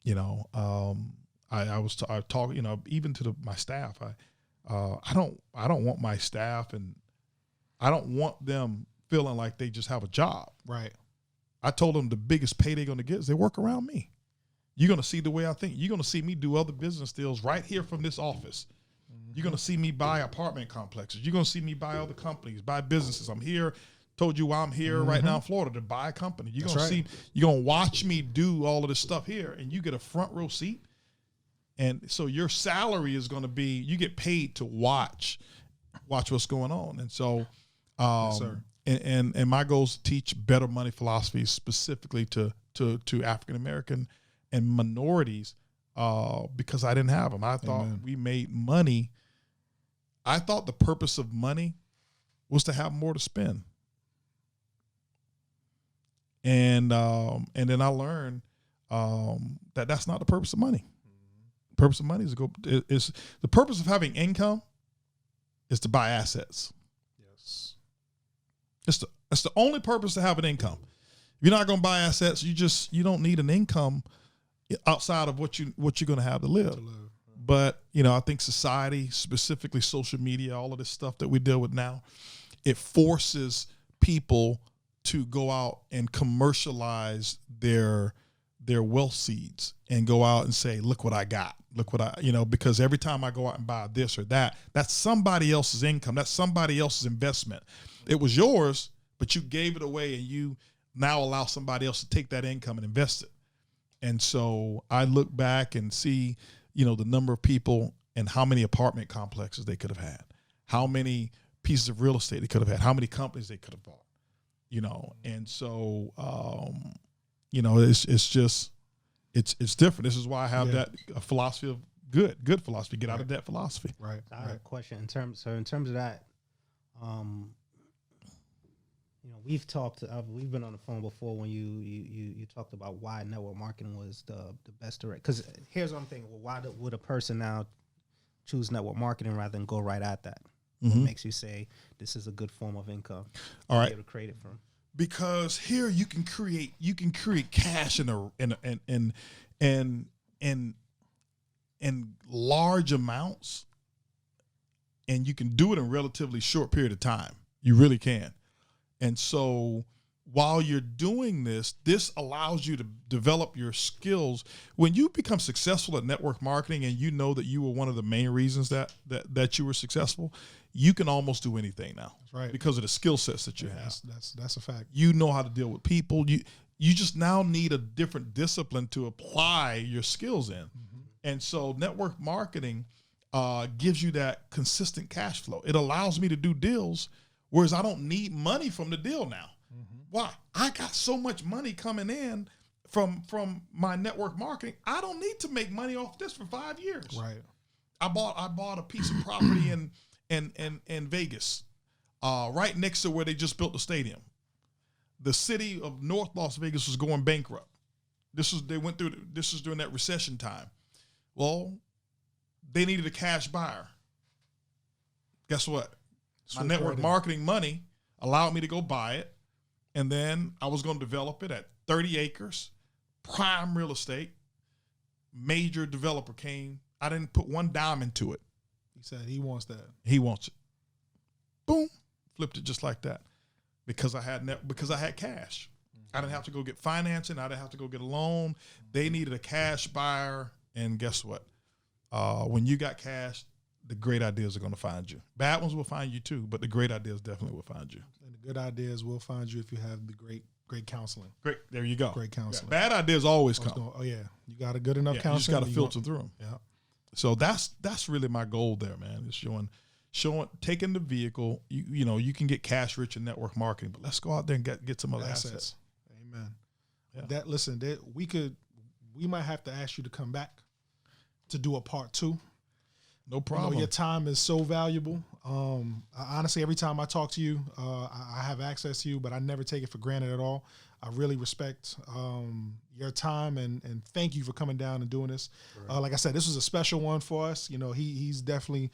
You know, I talk, you know, even to my staff, I don't want my staff, and I don't want them feeling like they just have a job. Right. I told them the biggest pay they're going to get is they work around me. You're going to see the way I think. You're going to see me do other business deals right here from this office. You're going to see me buy apartment complexes. You're going to see me buy other companies, buy businesses. I'm here. Told you why I'm here right now in Florida, to buy a company. You're going to see, you're going to watch me do all of this stuff here, and you get a front row seat. And so your salary is going to be, you get paid to watch what's going on. And so, Yes, sir. And my goal is to teach better money philosophy specifically to African American and minorities, because I didn't have them. I thought we made money. I thought the purpose of money was to have more to spend. And then I learned that that's not the purpose of money. The purpose of money is the purpose of having income is to buy assets. Yes. It's the only purpose to have an income. If you're not going to buy assets, you don't need an income outside of what you're going to have to live. But, you know, I think society, specifically social media, all of this stuff that we deal with now, it forces people to go out and commercialize their wealth seeds and go out and say, look what I got. Look what I, you know, because every time I go out and buy this or that, that's somebody else's income. That's somebody else's investment. It was yours, but you gave it away, and you now allow somebody else to take that income and invest it. And so I look back and see, you know, the number of people and how many apartment complexes they could have had, how many pieces of real estate they could have had, how many companies they could have bought, you know. And so, you know, it's just, it's different. This is why I have that philosophy of good philosophy, get out of debt philosophy. Right. I have a question in terms of that. You know, we've been on the phone before when you talked about why network marketing was the best direct. Because here's what I'm thinking: well, why would a person now choose network marketing rather than go right at that? What makes you say this is a good form of income? All right, be able to create it from. Because here you can create cash in large amounts, and you can do it in a relatively short period of time. You really can. And so while you're doing this allows you to develop your skills. When you become successful at network marketing, and you know that you were one of the main reasons that you were successful, you can almost do anything now. That's right. Because of the skill sets that you have. That's a fact. You know how to deal with people. You just now need a different discipline to apply your skills in. And so network marketing gives you that consistent cash flow. It allows me to do deals, whereas I don't need money from the deal now. Why? I got so much money coming in from my network marketing. I don't need to make money off this for 5 years. Right. I bought a piece of property in Vegas, right next to where they just built the stadium. The city of North Las Vegas was going bankrupt. This was during that recession time. Well, they needed a cash buyer. Guess what? My network marketing money allowed me to go buy it. And then I was going to develop it at 30 acres, prime real estate. Major developer came. I didn't put one dime into it. He said he wants that. He wants it. Boom. Flipped it just like that. Because I had cash. I didn't have to go get financing. I didn't have to go get a loan. They needed a cash buyer. And guess what? When you got cash, the great ideas are going to find you. Bad ones will find you too, but the great ideas definitely will find you. And the good ideas will find you if you have the great counseling. Great. There you go. Great counseling. Yeah, bad ideas always come. Oh yeah. You got a good enough counseling. You just got to filter through them. Yeah. So that's really my goal there, man. Is taking the vehicle. You can get cash rich in network marketing, but let's go out there and get some other assets. Amen. Yeah. We might have to ask you to come back to do a part 2. No problem. Your time is so valuable. Honestly, every time I talk to you, I have access to you, but I never take it for granted at all. I really respect your time and thank you for coming down and doing this. Right. Like I said, this was a special one for us. He's definitely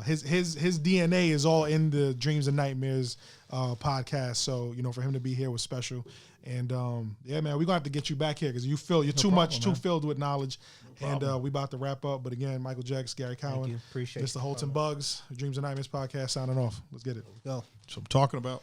his DNA is all in the Dreams and Nightmares podcast. So for him to be here was special. And yeah, man, we're gonna have to get you back here because you're too filled with knowledge. And we about to wrap up. But again, Michael Jacks, Gary Cowan, appreciate Mr. Holton Bugs, Dreams and Nightmares podcast signing off. Let's get it. Let's go. So I'm talking about.